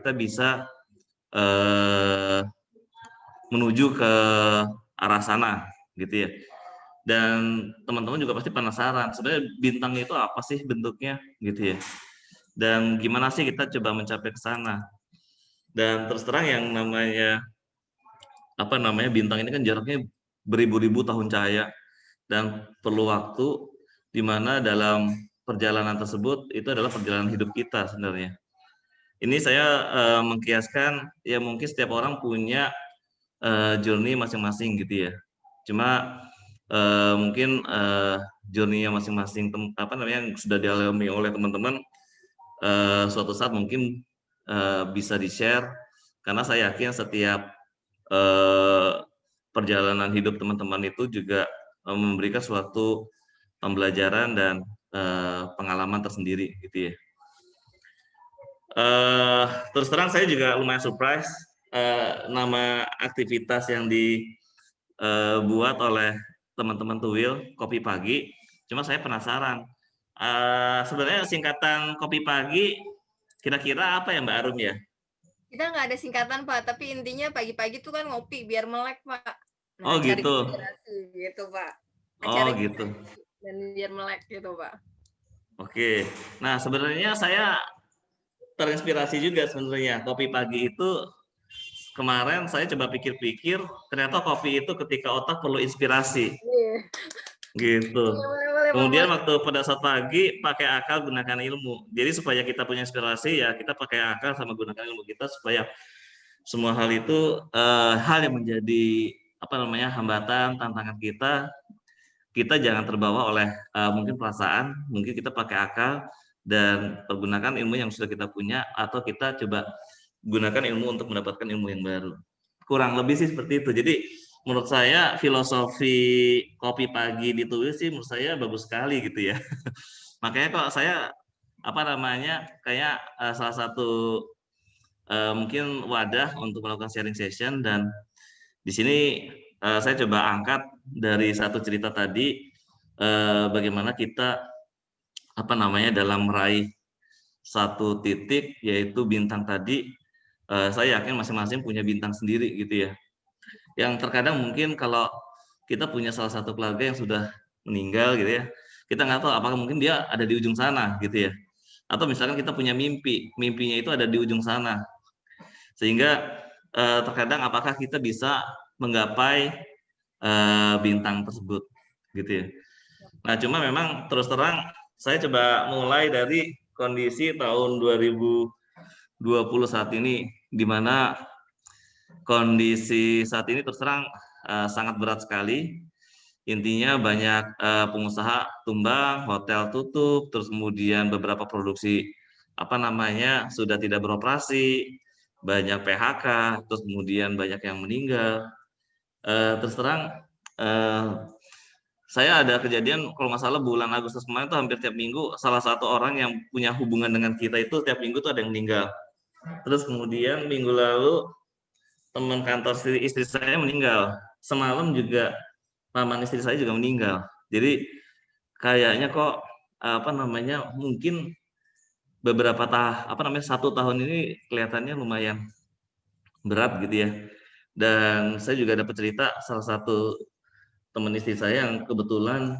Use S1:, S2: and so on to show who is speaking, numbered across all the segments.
S1: kita bisa menuju ke arah sana gitu ya. Dan teman-teman juga pasti penasaran sebenarnya bintang itu apa sih bentuknya gitu ya. Dan gimana sih kita coba mencapai ke sana. Dan terus terang yang namanya bintang ini kan jaraknya beribu-ribu tahun cahaya dan perlu waktu di mana dalam perjalanan tersebut itu adalah perjalanan hidup kita sebenarnya. Ini saya mengkiaskan ya mungkin setiap orang punya journey masing-masing gitu ya. Cuma mungkin journey-nya masing-masing yang sudah dialami oleh teman-teman suatu saat mungkin bisa di-share karena saya yakin setiap perjalanan hidup teman-teman itu juga memberikan suatu pembelajaran dan pengalaman tersendiri gitu ya. Terus terang saya juga lumayan surprise nama aktivitas yang dibuat oleh teman-teman Tuwil, Kopi Pagi. Cuma saya penasaran, sebenarnya singkatan Kopi Pagi kira-kira apa ya Mbak Arum ya?
S2: Kita nggak ada singkatan Pak, tapi intinya pagi-pagi tuh kan ngopi biar melek Pak. Nah,
S1: Oh
S2: cari
S1: gitu.
S2: inspirasi gitu Pak.
S1: Oh
S2: Cari
S1: gitu.
S2: dan biar melek gitu Pak.
S1: Oke. Nah, sebenarnya saya terinspirasi juga sebenarnya. Kopi pagi itu kemarin saya coba pikir-pikir, ternyata kopi itu ketika otak perlu inspirasi.
S2: Iya,
S1: Gitu.
S2: boleh boleh boleh Pak,
S1: Kemudian
S2: boleh.
S1: waktu pada saat pagi pakai akal gunakan ilmu. Jadi supaya kita punya inspirasi ya kita pakai akal sama gunakan ilmu kita supaya semua hal itu hal yang menjadi hambatan, tantangan kita jangan terbawa oleh mungkin perasaan, mungkin kita pakai akal dan pergunakan ilmu yang sudah kita punya atau kita coba gunakan ilmu untuk mendapatkan ilmu yang baru. Kurang lebih sih seperti itu. Jadi menurut saya filosofi kopi pagi ditulis sih menurut saya bagus sekali gitu ya. Makanya kok saya kayak salah satu mungkin wadah untuk melakukan sharing session dan di sini saya coba angkat dari satu cerita tadi bagaimana kita dalam meraih satu titik yaitu bintang tadi saya yakin masing-masing punya bintang sendiri gitu ya. Yang terkadang mungkin kalau kita punya salah satu keluarga yang sudah meninggal gitu ya, kita nggak tahu apakah mungkin dia ada di ujung sana gitu ya. Atau misalkan kita punya mimpi, mimpinya itu ada di ujung sana. Sehingga terkadang apakah kita bisa menggapai bintang tersebut gitu ya. Nah, cuma memang terus terang saya coba mulai dari kondisi tahun 2020 saat ini di mana kondisi saat ini terus terang sangat berat sekali. Intinya banyak pengusaha tumbang, hotel tutup, terus kemudian beberapa produksi sudah tidak beroperasi, banyak PHK, terus kemudian banyak yang meninggal. Terus terang saya ada kejadian kalau nggak salah bulan Agustus kemarin tuh hampir tiap minggu salah satu orang yang punya hubungan dengan kita itu tiap minggu tuh ada yang meninggal. Terus kemudian minggu lalu teman kantor istri saya meninggal. Semalam juga paman istri saya juga meninggal. Jadi kayaknya kok mungkin beberapa satu tahun ini kelihatannya lumayan berat gitu ya. Dan saya juga dapat cerita salah satu teman istri saya yang kebetulan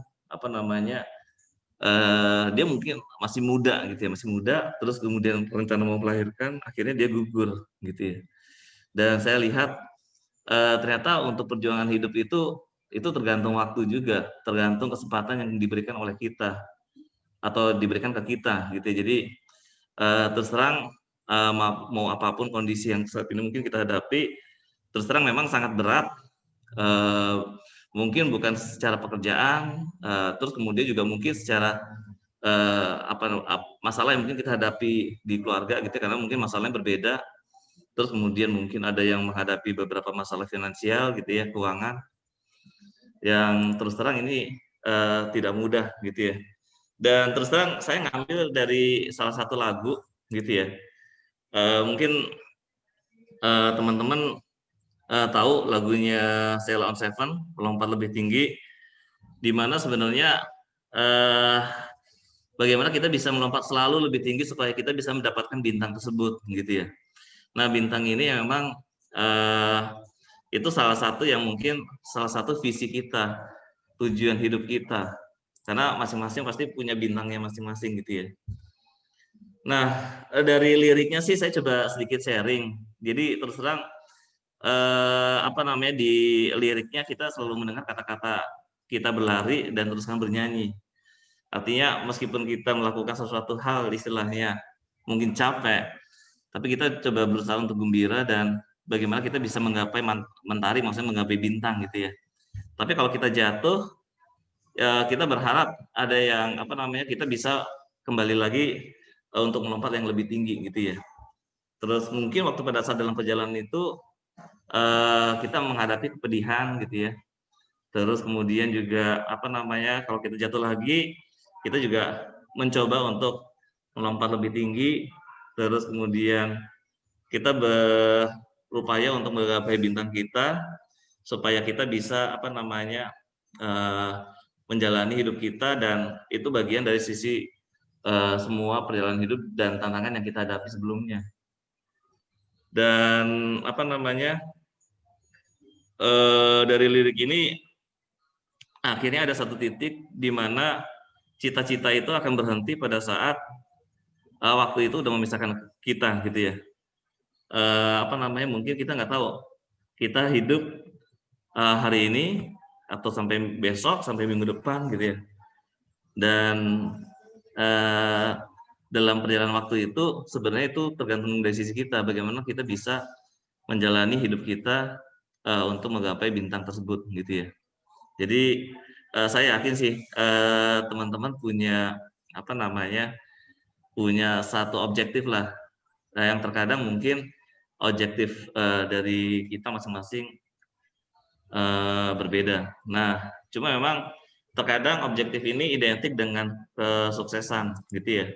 S1: dia mungkin masih muda gitu ya, masih muda, terus kemudian rencana mau melahirkan, akhirnya dia gugur gitu ya. Dan saya lihat ternyata untuk perjuangan hidup itu tergantung waktu juga, tergantung kesempatan yang diberikan oleh kita atau diberikan ke kita gitu ya. Jadi terus terang mau apapun kondisi yang saat ini mungkin kita hadapi, terus terang memang sangat berat. Mungkin bukan secara pekerjaan, terus kemudian juga mungkin secara masalah yang mungkin kita hadapi di keluarga gitu karena mungkin masalahnya berbeda. Terus kemudian mungkin ada yang menghadapi beberapa masalah finansial gitu ya, keuangan yang terus terang ini tidak mudah gitu ya. Dan terus terang saya ngambil dari salah satu lagu gitu ya. Mungkin teman-teman tahu lagunya Sheila on Seven, Melompat Lebih Tinggi, di mana sebenarnya bagaimana kita bisa melompat selalu lebih tinggi supaya kita bisa mendapatkan bintang tersebut gitu ya. Nah, bintang ini yang memang itu salah satu yang mungkin salah satu visi kita, tujuan hidup kita. Karena masing-masing pasti punya bintangnya masing-masing gitu ya. Nah, dari liriknya sih saya coba sedikit sharing. Jadi terus terang apa namanya, di liriknya kita selalu mendengar kata-kata kita berlari dan teruskan bernyanyi. Artinya meskipun kita melakukan sesuatu hal istilahnya mungkin capek, tapi kita coba berusaha untuk gembira dan bagaimana kita bisa menggapai mentari, maksudnya menggapai bintang gitu ya. Tapi kalau kita jatuh, ya kita berharap ada yang apa namanya, kita bisa kembali lagi untuk melompat yang lebih tinggi gitu ya. Terus mungkin waktu pada saat dalam perjalanan itu kita menghadapi kepedihan gitu ya. Terus kemudian juga apa namanya, kalau kita jatuh lagi, kita juga mencoba untuk melompat lebih tinggi. Terus kemudian kita berupaya untuk menggapai bintang kita supaya kita bisa apa namanya, menjalani hidup kita, dan itu bagian dari sisi semua perjalanan hidup dan tantangan yang kita hadapi sebelumnya. Dan apa namanya, dari lirik ini akhirnya ada satu titik di mana cita-cita itu akan berhenti pada saat waktu itu udah memisahkan kita gitu ya. Apa namanya, mungkin kita nggak tahu kita hidup hari ini atau sampai besok, sampai minggu depan gitu ya. Dan dalam perjalanan waktu itu sebenarnya itu tergantung dari sisi kita, bagaimana kita bisa menjalani hidup kita untuk menggapai bintang tersebut gitu ya. Jadi saya yakin sih teman-teman punya apa namanya, punya satu objektif lah, yang terkadang mungkin objektif dari kita masing-masing berbeda. Nah, cuma memang terkadang objektif ini identik dengan kesuksesan gitu ya.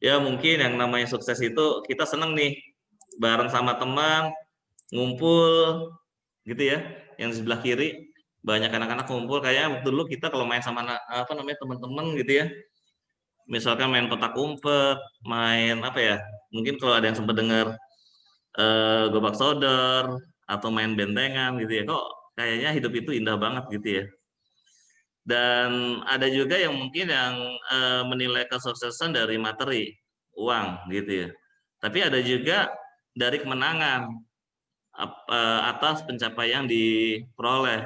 S1: Ya mungkin yang namanya sukses itu kita seneng nih bareng sama teman ngumpul gitu ya. Yang di sebelah kiri banyak anak-anak ngumpul, kayak dulu kita kalau main sama apa namanya, teman-teman gitu ya. Misalkan main petak umpet, main apa ya? Mungkin kalau ada yang sempat dengar gobak sodor atau main bentengan gitu ya. Kok kayaknya hidup itu indah banget gitu ya. Dan ada juga yang mungkin yang menilai kesuksesan dari materi, uang gitu ya. Tapi ada juga dari kemenangan atas pencapaian diperoleh.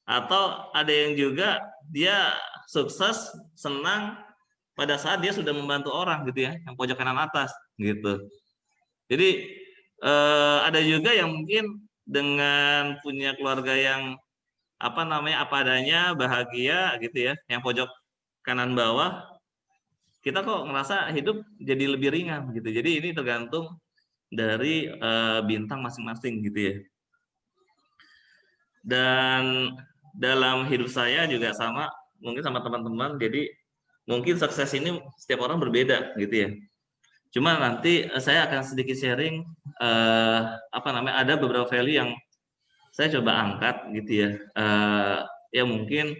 S1: Atau ada yang juga dia sukses, senang pada saat dia sudah membantu orang gitu ya, yang pojok kanan atas gitu. Jadi ada juga yang mungkin dengan punya keluarga yang apa namanya, apa adanya, bahagia gitu ya, yang pojok kanan bawah, kita kok ngerasa hidup jadi lebih ringan gitu. Jadi ini tergantung dari bintang masing-masing gitu ya. Dan dalam hidup saya juga sama, mungkin sama teman-teman, jadi mungkin sukses ini setiap orang berbeda gitu ya. Cuma nanti saya akan sedikit sharing apa namanya, ada beberapa value yang saya coba angkat gitu ya, ya mungkin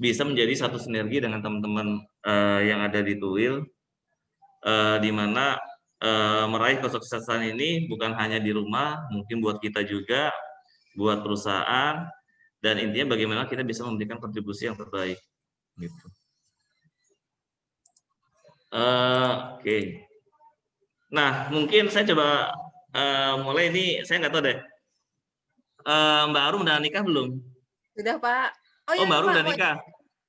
S1: bisa menjadi satu sinergi dengan teman-teman yang ada di Tuil, di mana meraih kesuksesan ini bukan hanya di rumah, mungkin buat kita juga, buat perusahaan, dan intinya bagaimana kita bisa memberikan kontribusi yang terbaik gitu. Oke. Nah, mungkin saya coba mulai ini, saya nggak tahu deh. Mbak Arum udah nikah belum?
S2: Sudah, Pak. Oh
S1: Oh,
S2: ya,
S1: Mbak Arum
S2: Pak,
S1: udah
S2: mau
S1: nikah.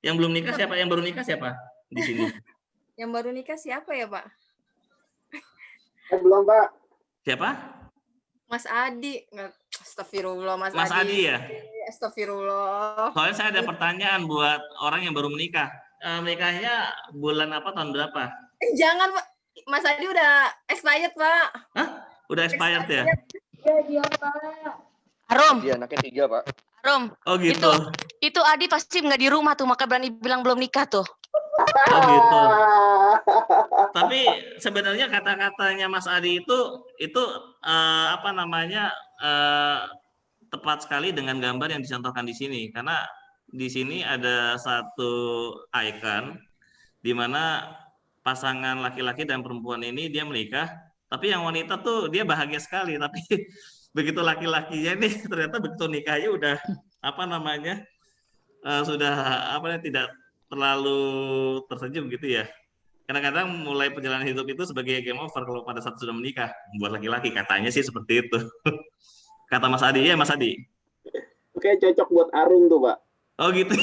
S1: Yang belum nikah
S2: Bentar,
S1: siapa? Yang baru nikah siapa di sini?
S2: yang baru nikah siapa ya, Pak?
S3: Belum, Pak.
S1: Siapa?
S2: Mas Adi. Astagfirullah, Mas
S1: Mas Adi ya?
S2: Astagfirullah.
S1: Soalnya saya ada pertanyaan buat orang yang baru menikah. Menikahnya bulan apa, tahun berapa?
S2: Jangan, Pak. Mas Adi udah expired, Pak.
S1: Hah? Udah expired ya?
S2: Iya, Pak.
S4: Arum,
S3: Iya, anaknya 3, Pak.
S4: Arum,
S1: Oh gitu.
S4: itu Adi pasti nggak di rumah tuh, maka berani bilang belum nikah tuh.
S1: Oh gitu. Tapi sebenarnya kata-katanya Mas Adi itu apa namanya, tepat sekali dengan gambar yang dicontohkan di sini, karena di sini ada satu icon di mana pasangan laki-laki dan perempuan ini dia menikah Tapi yang wanita tuh dia bahagia sekali, tapi begitu laki-lakinya nih ternyata begitu nikahnya udah apa namanya sudah apa ya, tidak terlalu tersenyum gitu ya. Kadang-kadang mulai perjalanan hidup itu sebagai game over kalau pada saat sudah menikah buat laki-laki katanya sih seperti itu. Kata Mas Adi ya Mas Adi.
S3: Oke, cocok buat Arung tuh, Pak.
S1: Oh gitu.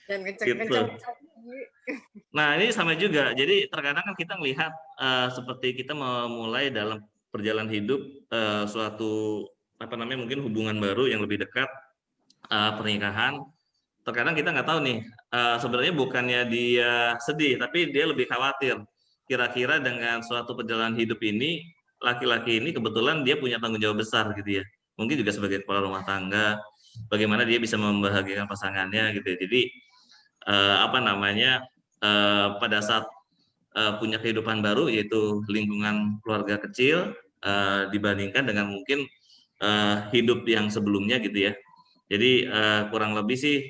S2: Dan
S1: Gitu.
S2: kenceng-kenceng.
S1: Nah ini sama juga. Jadi terkadang kan kita melihat seperti kita memulai dalam perjalanan hidup suatu apa namanya mungkin hubungan baru yang lebih dekat pernikahan. Terkadang kita nggak tahu nih sebenarnya bukannya dia sedih, tapi dia lebih khawatir. Kira-kira dengan suatu perjalanan hidup ini laki-laki ini kebetulan dia punya tanggung jawab besar gitu ya. Mungkin juga sebagai kepala rumah tangga, bagaimana dia bisa membahagiakan pasangannya gitu ya. Jadi apa namanya pada saat punya kehidupan baru yaitu lingkungan keluarga kecil dibandingkan dengan mungkin hidup yang sebelumnya gitu ya. Jadi kurang lebih sih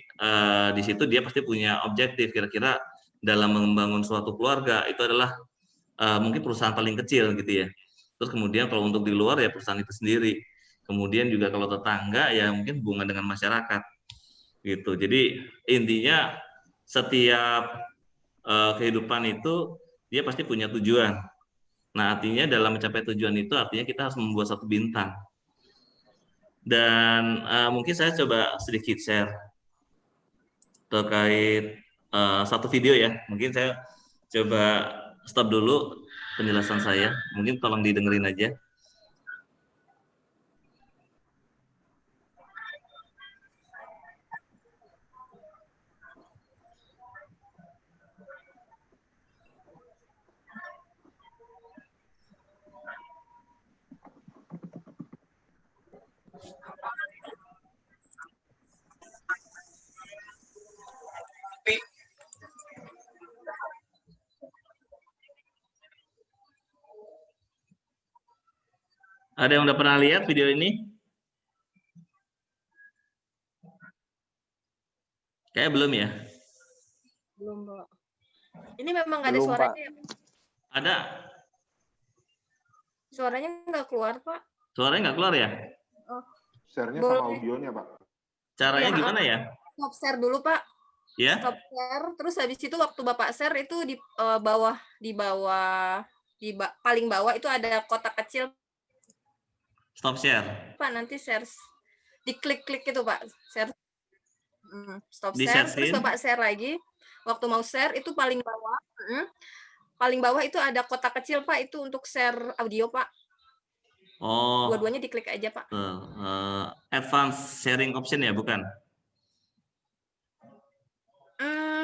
S1: di situ dia pasti punya objektif kira-kira dalam membangun suatu keluarga itu adalah mungkin perusahaan paling kecil gitu ya. Terus kemudian kalau untuk di luar ya perusahaan itu sendiri. Kemudian juga kalau tetangga ya mungkin hubungan dengan masyarakat gitu. Jadi intinya setiap kehidupan itu dia pasti punya tujuan. Nah, artinya dalam mencapai tujuan itu artinya kita harus membuat satu bintang. Dan mungkin saya coba sedikit share terkait satu video ya. Mungkin saya coba stop dulu penjelasan saya. Mungkin tolong didengerin aja. Ada yang udah pernah lihat video ini? Kayak belum ya?
S2: Belum, Pak. Ini memang nggak ada
S3: Belum,
S2: suaranya ya?
S1: Ada.
S2: Suaranya nggak keluar, Pak.
S1: Suaranya nggak keluar ya?
S2: Oh,
S5: Share-nya
S2: boleh.
S5: sama audionya, Pak.
S1: Caranya
S2: Ya,
S1: gimana ya?
S2: Stop share dulu, Pak.
S1: Ya?
S2: Stop share. Terus habis itu waktu Bapak share itu di bawah paling bawah itu ada kotak kecil,
S1: Stop share.
S2: Pak. Nanti share diklik-klik itu, Pak. Share. Stop
S1: Di
S2: share.
S1: share
S2: Terus
S1: screen?
S2: Bapak share lagi. Waktu mau share itu paling bawah. Paling bawah itu ada kotak kecil, Pak. Itu untuk share audio, Pak.
S1: Oh,
S2: Dua-duanya diklik aja, Pak.
S1: advanced sharing option ya, bukan?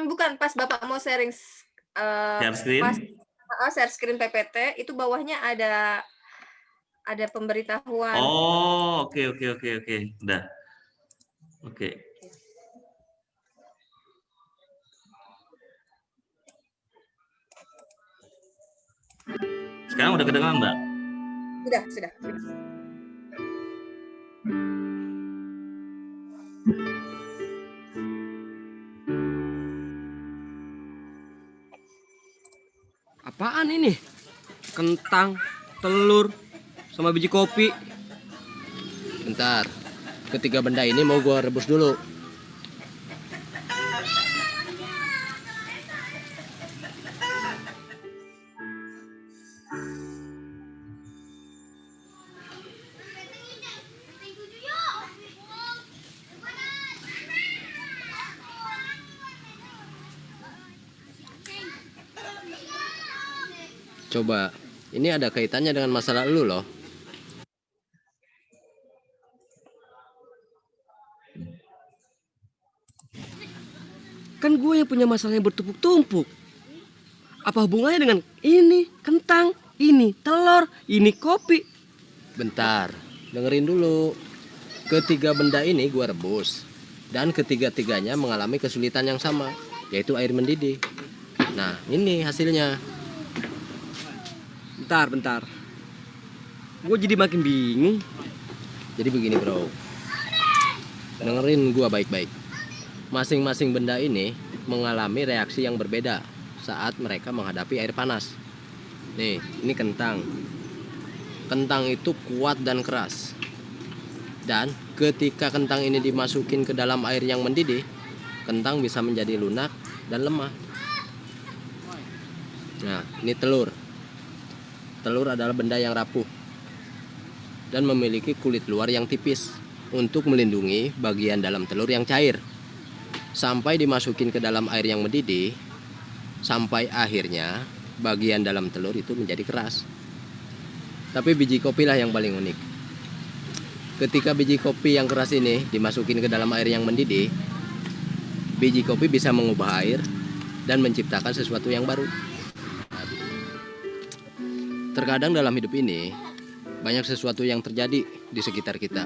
S2: Bukan, pas Bapak mau sharing
S1: Share screen?
S2: pas share screen PPT itu bawahnya ada pemberitahuan.
S1: Oh, oke. Udah. Oke. Sekarang udah kedengaran, Mbak?
S2: Sudah.
S6: Apaan ini? Kentang, telur, sama biji kopi. Bentar, ketiga benda ini mau gua rebus dulu. Coba, ini ada kaitannya dengan masalah lu loh. Kan gue yang punya masalah yang bertumpuk-tumpuk. Apa hubungannya dengan ini kentang, ini telur, ini kopi? Bentar, dengerin dulu. Ketiga benda ini gue rebus. Dan ketiga-tiganya mengalami kesulitan yang sama, yaitu air mendidih. Nah, ini hasilnya. Bentar. Gue jadi makin bingung. Jadi begini bro. Dengerin gue baik-baik. Masing-masing benda ini mengalami reaksi yang berbeda saat mereka menghadapi air panas. Nih, ini kentang. Kentang itu kuat dan keras. Dan ketika kentang ini dimasukin ke dalam air yang mendidih, kentang bisa menjadi lunak dan lemah. Nah, ini telur. Telur adalah benda yang rapuh dan memiliki kulit luar yang tipis untuk melindungi bagian dalam telur yang cair. Sampai dimasukin ke dalam air yang mendidih, sampai akhirnya bagian dalam telur itu menjadi keras. Tapi biji kopi lah yang paling unik. Ketika biji kopi yang keras ini dimasukin ke dalam air yang mendidih, biji kopi bisa mengubah air dan menciptakan sesuatu yang baru. Terkadang dalam hidup ini, banyak sesuatu yang terjadi di sekitar kita.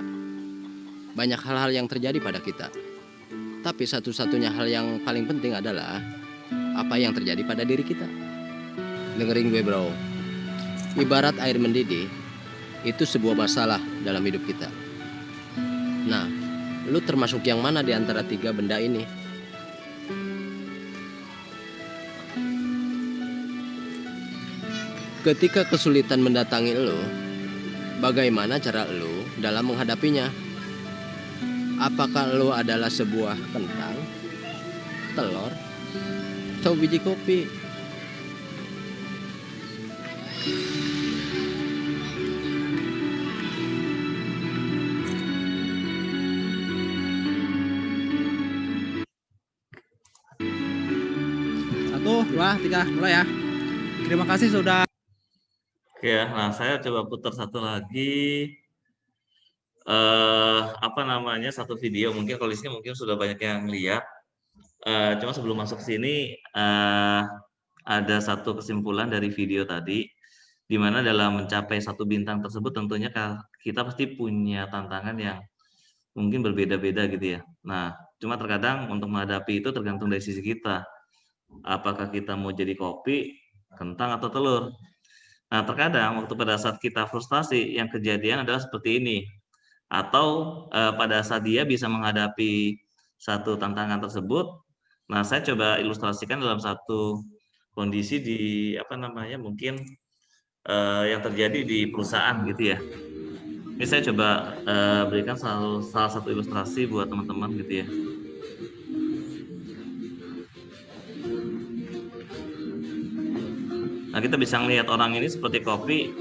S6: Banyak hal-hal yang terjadi pada kita. Tapi satu-satunya hal yang paling penting adalah apa yang terjadi pada diri kita. Dengerin gue bro, ibarat air mendidih, itu sebuah masalah dalam hidup kita. Nah, lu termasuk yang mana di antara 3 benda ini? Ketika kesulitan mendatangi lu, bagaimana cara lu dalam menghadapinya? Apakah lu adalah sebuah kentang, telur, atau biji kopi?
S5: Satu, dua, tiga, mulai ya. Terima kasih sudah.
S1: Oke ya, nah saya coba putar satu lagi. Apa namanya, satu video, mungkin kalau di sini mungkin sudah banyak yang lihat. Cuma sebelum masuk ke sini, ada satu kesimpulan dari video tadi, di mana dalam mencapai 1 bintang tersebut tentunya kita pasti punya tantangan yang mungkin berbeda-beda gitu ya. Nah, cuma terkadang untuk menghadapi itu tergantung dari sisi kita. Apakah kita mau jadi kopi, kentang, atau telur. Nah, terkadang waktu pada saat kita frustasi, yang kejadian adalah seperti ini. Atau pada saat dia bisa menghadapi satu tantangan tersebut, nah saya coba ilustrasikan dalam satu kondisi di apa namanya, mungkin yang terjadi di perusahaan gitu ya. Ini saya coba berikan salah satu ilustrasi buat teman-teman gitu ya. Nah, kita bisa melihat orang ini seperti kopi,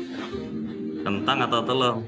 S1: kentang, atau telur.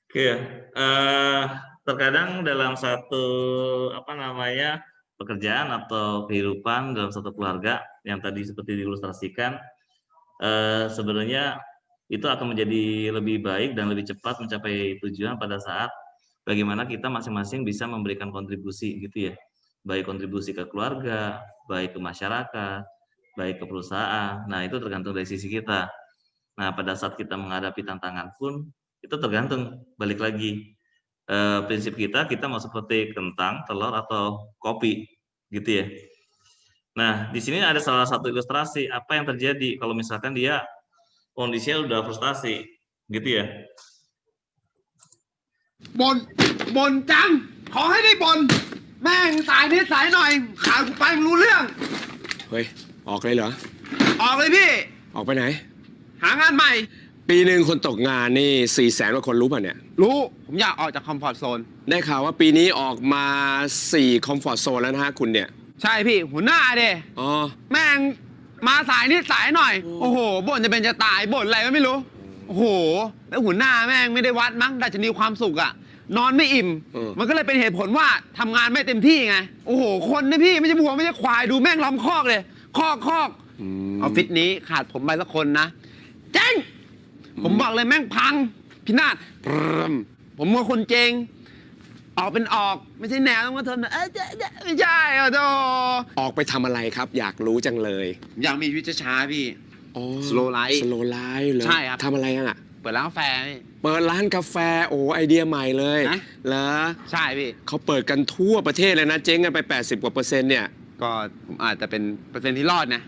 S1: Oke ya, terkadang dalam satu apa namanya, pekerjaan atau kehidupan dalam satu keluarga yang tadi seperti diilustrasikan, sebenarnya itu akan menjadi lebih baik dan lebih cepat mencapai tujuan pada saat bagaimana kita masing-masing bisa memberikan kontribusi gitu ya, baik kontribusi ke keluarga, baik ke masyarakat, baik ke perusahaan. Nah, itu tergantung dari sisi kita. Nah, pada saat kita menghadapi tantangan pun, itu tergantung, balik lagi. Prinsip kita mau seperti kentang, telur, atau kopi, gitu ya. Nah, di sini ada salah satu ilustrasi, apa yang terjadi kalau misalkan dia kondisinya udah frustasi, gitu ya.
S5: บ่นจัง ขอให้ได้บ่นแม่งสายนิดสายหน่อยข่าวกูไปมึงรู้เรื่อง
S7: เฮ้ย ออกเลยเหรอ
S5: ออกเลยพี่
S7: ออกไปไหน
S5: หางานใหม่
S7: ปีหนึ่งคนตกงานนี่400,000 กว่าคนรู้ป่ะเนี่ย
S5: รู้ ผมอยากออกจากคอมฟอร์ทโซน
S7: ได้ข่าวว่าปีนี้ออกมา4คอมฟอร์ตโซนแล้วนะฮะคุณเนี่ย
S5: ใช่พี่ หัวหน้าเด้
S7: อ๋อ
S5: แม่งมาสายนิดสายหน่อย โอ้โห บ่นจะเป็นจะตาย บ่นอะไรก็ไม่รู้ โอ้โห แล้วหัวหน้าแม่งไม่ได้วัดมั้งดัชนีความสุขอะนอนไม่อิ่ม มันก็เลยเป็นเหตุผลว่าทำงานไม่เต็มที่ไง โอ้โห คนนะพี่ไม่ใช่วัวไม่ใช่ควายดูแม่งล้อมคอกเลย คอกออฟฟิศนี้ขาดผมไปสักคนนะเจ๊งผมบอกเลยแม่งพัง พินาศผมว่าคนเจง ออกเป็นออกไม่ใช่แนวต้องมาทนไม่ใช่อ่ะโธ่
S7: ออกไปทำอะไรครับ อยากรู้จังเลย
S5: อยากมีชีวิตช้าๆพี่
S7: อ๋อ
S5: Slow life
S7: สโลไลฟ์เหรอ
S5: ใช่ครับ
S7: ทำอะไรอ่ะ
S5: เปิดร้านกาแฟพี่
S7: เปิดร้านกาแฟ โอ้ไอเดียใหม่เลย
S5: นะ
S7: เหรอ
S5: ใช่พี่
S7: เขาเปิดกันทั่วประเทศเลยนะ เจ๊งกันไป80 กว่า%เนี่ย
S5: ก็ผมอาจจะเป็นเปอร์เซ็นต์ที่รอดนะ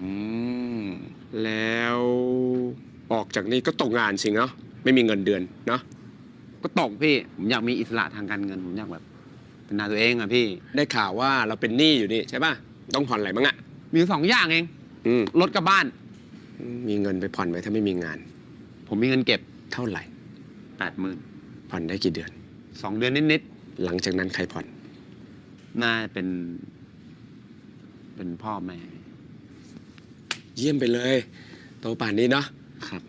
S7: แล้วออกจากนี้ก็ตกงานสิเนาะไม่มีเงินเดือนเนาะ
S5: ก็ตกพี่ ผมอยากมีอิสระทางการเงิน ผมอยากแบบเป็นนายตัวเองอะพี่
S7: ได้ข่าวว่าเราเป็นหนี้อยู่นี่ใช่ป่ะต้องผ่อนอะไรบ้างอะ
S5: มีสองอย่างเอง
S7: อืม
S5: รถกับบ้าน
S7: มีเงินไปผ่อนไหมถ้าไม่มีงาน
S5: ผมมีเงินเก็บ
S7: เท่าไหร่
S5: 80,000
S7: ผ่อนได้กี่เดือน
S5: 2 เดือนนิด
S7: หลังจากนั้นใครผ่อน
S5: ๆน่าเป็นพ่อแม่
S7: เยี่ยมไปเลยโตป่านนี้เนาะครับ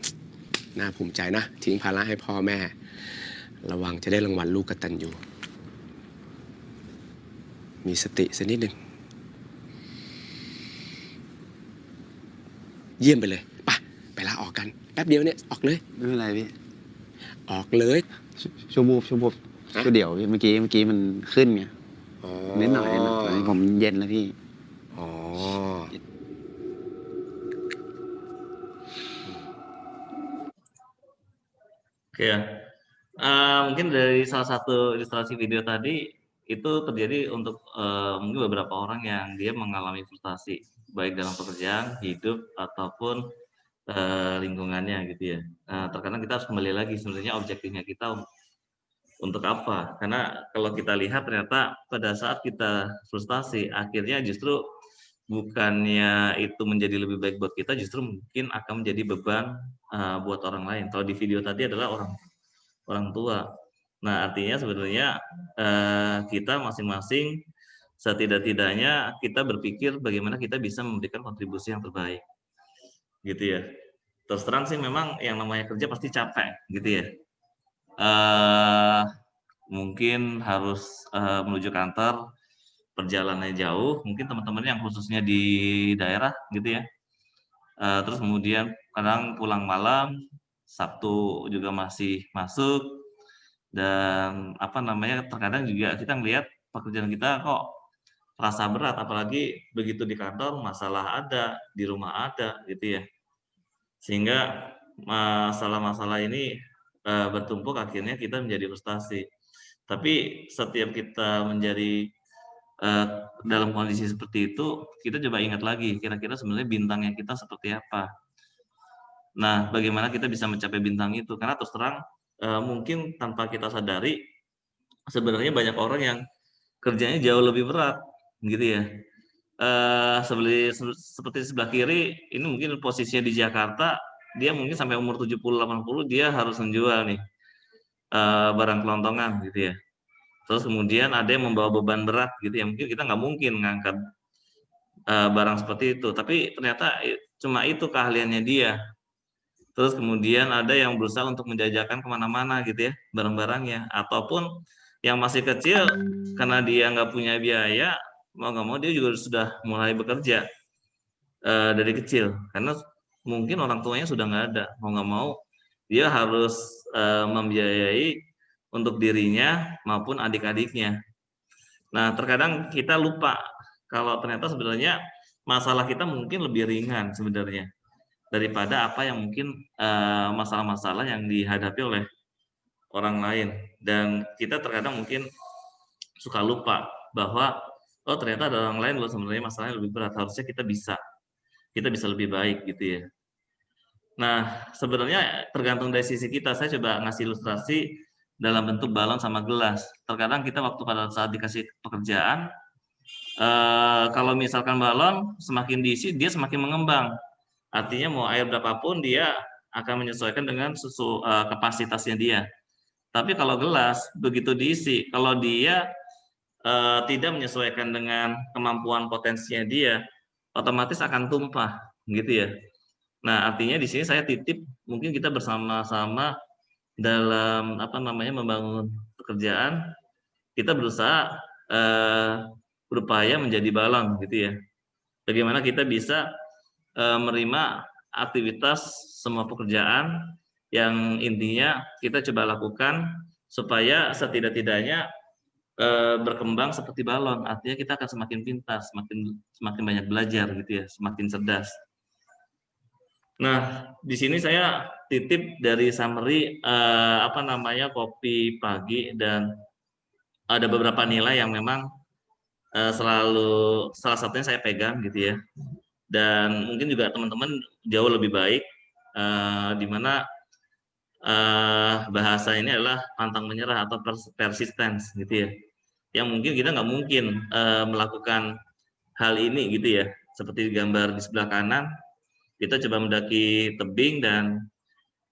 S7: น่าภูมิใจนะทิ้งภาระให้พ่อแม่ ระวังจะได้รางวัลลูกกตัญญูมีสติสักนิดหนึ่งเยี่ยมไปเลยไปลาออกกันแป๊บเดียวเนี่ยออกเลย
S5: ไม่เป็นไรพี่
S7: ออกเลย
S5: ชั่วโมง
S7: ฮะ
S5: ก็เดี๋ยวพี่เมื่อกี้มันขึ้นไง
S7: อ๋อ
S5: นิดหน่อยตอนนี้ผมเย็นแล้วพี่
S7: อ๋อ
S1: Oke ya. Mungkin dari salah satu ilustrasi video tadi itu terjadi untuk mungkin beberapa orang yang dia mengalami frustasi baik dalam pekerjaan, hidup ataupun lingkungannya gitu ya. Terkadang kita harus kembali lagi sebenarnya objektifnya kita untuk apa? Karena kalau kita lihat ternyata pada saat kita frustasi akhirnya justru bukannya itu menjadi lebih baik buat kita, justru mungkin akan menjadi beban buat orang lain. Kalau di video tadi adalah orang tua. Nah, artinya sebenarnya kita masing-masing setidak-tidaknya kita berpikir bagaimana kita bisa memberikan kontribusi yang terbaik, gitu ya. Terus terang sih memang yang namanya kerja pasti capek, gitu ya. Mungkin harus menuju kantor, perjalanannya jauh, mungkin teman-teman yang khususnya di daerah, gitu ya. Terus kemudian kadang pulang malam, Sabtu juga masih masuk, dan terkadang juga kita ngelihat pekerjaan kita kok terasa berat, apalagi begitu di kantor masalah ada, di rumah ada, gitu ya. Sehingga masalah-masalah ini bertumpuk akhirnya kita menjadi frustasi. Tapi setiap kita menjadi dalam kondisi seperti itu, kita coba ingat lagi kira-kira sebenarnya bintangnya kita seperti apa. Nah, bagaimana kita bisa mencapai bintang itu? Karena terus terang mungkin tanpa kita sadari sebenarnya banyak orang yang kerjanya jauh lebih berat, gitu ya. Seperti sebelah kiri, ini mungkin posisinya di Jakarta, dia mungkin sampai umur 70-80 dia harus menjual nih barang kelontongan, gitu ya. Terus kemudian ada yang membawa beban berat, gitu ya. Mungkin kita nggak mungkin ngangkat barang seperti itu, tapi ternyata cuma itu keahliannya dia. Terus kemudian ada yang berusaha untuk menjajakan kemana-mana gitu ya barang-barangnya, ataupun yang masih kecil karena dia nggak punya biaya, mau nggak mau dia juga sudah mulai bekerja dari kecil karena mungkin orang tuanya sudah nggak ada, mau nggak mau dia harus membiayai untuk dirinya maupun adik-adiknya. Nah, terkadang kita lupa kalau ternyata sebenarnya masalah kita mungkin lebih ringan sebenarnya daripada apa yang mungkin masalah-masalah yang dihadapi oleh orang lain. Dan kita terkadang mungkin suka lupa bahwa oh ternyata ada orang lain loh sebenarnya masalahnya lebih berat, harusnya kita bisa lebih baik gitu ya. Nah, sebenarnya tergantung dari sisi kita. Saya coba ngasih ilustrasi dalam bentuk balon sama gelas. Terkadang kita waktu pada saat dikasih pekerjaan, kalau misalkan balon semakin diisi dia semakin mengembang. Artinya mau air berapapun dia akan menyesuaikan dengan kapasitasnya dia. Tapi kalau gelas begitu diisi, kalau dia tidak menyesuaikan dengan kemampuan potensinya dia, otomatis akan tumpah, gitu ya. Nah, artinya di sini saya titip mungkin kita bersama-sama dalam membangun pekerjaan, kita berusaha berupaya menjadi balon, gitu ya. Bagaimana kita bisa menerima aktivitas semua pekerjaan yang intinya kita coba lakukan supaya setidak-tidaknya berkembang seperti balon. Artinya kita akan semakin pintar, semakin banyak belajar gitu ya, semakin cerdas. Nah, di sini saya titip dari summary kopi pagi, dan ada beberapa nilai yang memang selalu salah satunya saya pegang gitu ya. Dan mungkin juga teman-teman jauh lebih baik, di mana bahasa ini adalah pantang menyerah atau persistence gitu ya. Yang mungkin kita nggak mungkin melakukan hal ini gitu ya. Seperti gambar di sebelah kanan, kita coba mendaki tebing dan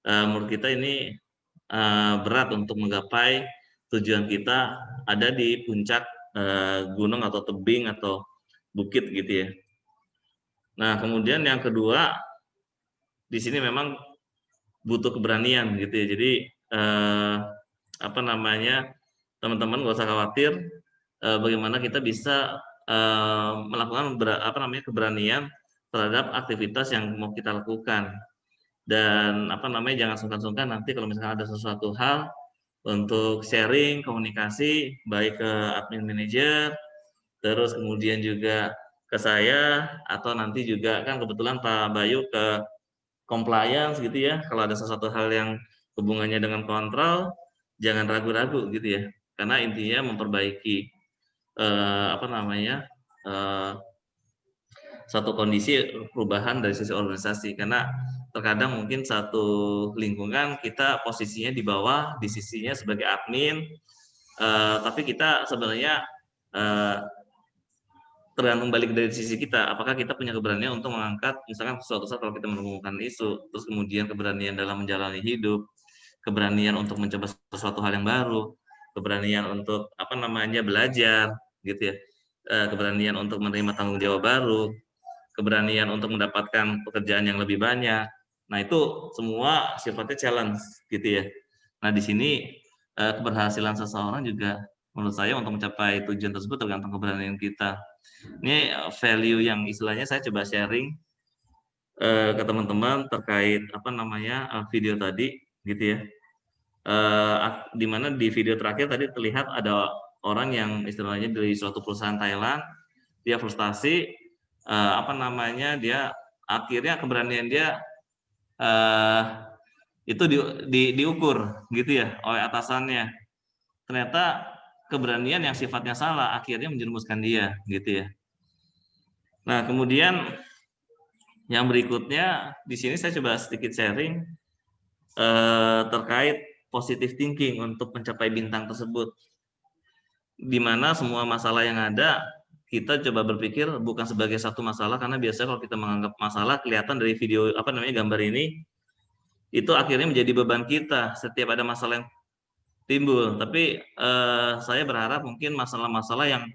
S1: menurut kita ini berat untuk menggapai tujuan kita ada di puncak gunung atau tebing atau bukit gitu ya. Nah, kemudian yang kedua, di sini memang butuh keberanian gitu ya. Jadi teman-teman nggak usah khawatir bagaimana kita bisa melakukan keberanian terhadap aktivitas yang mau kita lakukan. Dan jangan sungkan-sungkan nanti kalau misalkan ada sesuatu hal untuk sharing, komunikasi baik ke admin manager, terus kemudian juga ke saya, atau nanti juga kan kebetulan Pak Bayu ke compliance gitu ya. Kalau ada sesuatu hal yang hubungannya dengan kontrol, jangan ragu-ragu gitu ya. Karena intinya memperbaiki satu kondisi perubahan dari sisi organisasi. Karena terkadang mungkin satu lingkungan kita posisinya di bawah, di sisinya sebagai admin, tapi kita sebenarnya tergantung balik dari sisi kita, apakah kita punya keberanian untuk mengangkat, misalkan suatu saat kalau kita menemukan isu, terus kemudian keberanian dalam menjalani hidup, keberanian untuk mencoba sesuatu hal yang baru, keberanian untuk belajar gitu ya, keberanian untuk menerima tanggung jawab baru, keberanian untuk mendapatkan pekerjaan yang lebih banyak. Nah, itu semua sifatnya challenge gitu ya. Nah, di sini keberhasilan seseorang juga menurut saya untuk mencapai tujuan tersebut tergantung keberanian kita. Ini value yang istilahnya saya coba sharing ke teman-teman terkait video tadi gitu ya. Di mana di video terakhir tadi terlihat ada orang yang istilahnya dari suatu perusahaan Thailand, dia frustasi, dia akhirnya keberanian dia itu diukur gitu ya oleh atasannya. Ternyata keberanian yang sifatnya salah akhirnya menjerumuskan dia gitu ya. Nah, kemudian yang berikutnya di sini saya coba sedikit sharing terkait positive thinking untuk mencapai bintang tersebut. Di mana semua masalah yang ada kita coba berpikir bukan sebagai satu masalah, karena biasanya kalau kita menganggap masalah kelihatan dari video gambar ini itu akhirnya menjadi beban kita setiap ada masalah yang timbul. Tapi saya berharap mungkin masalah-masalah yang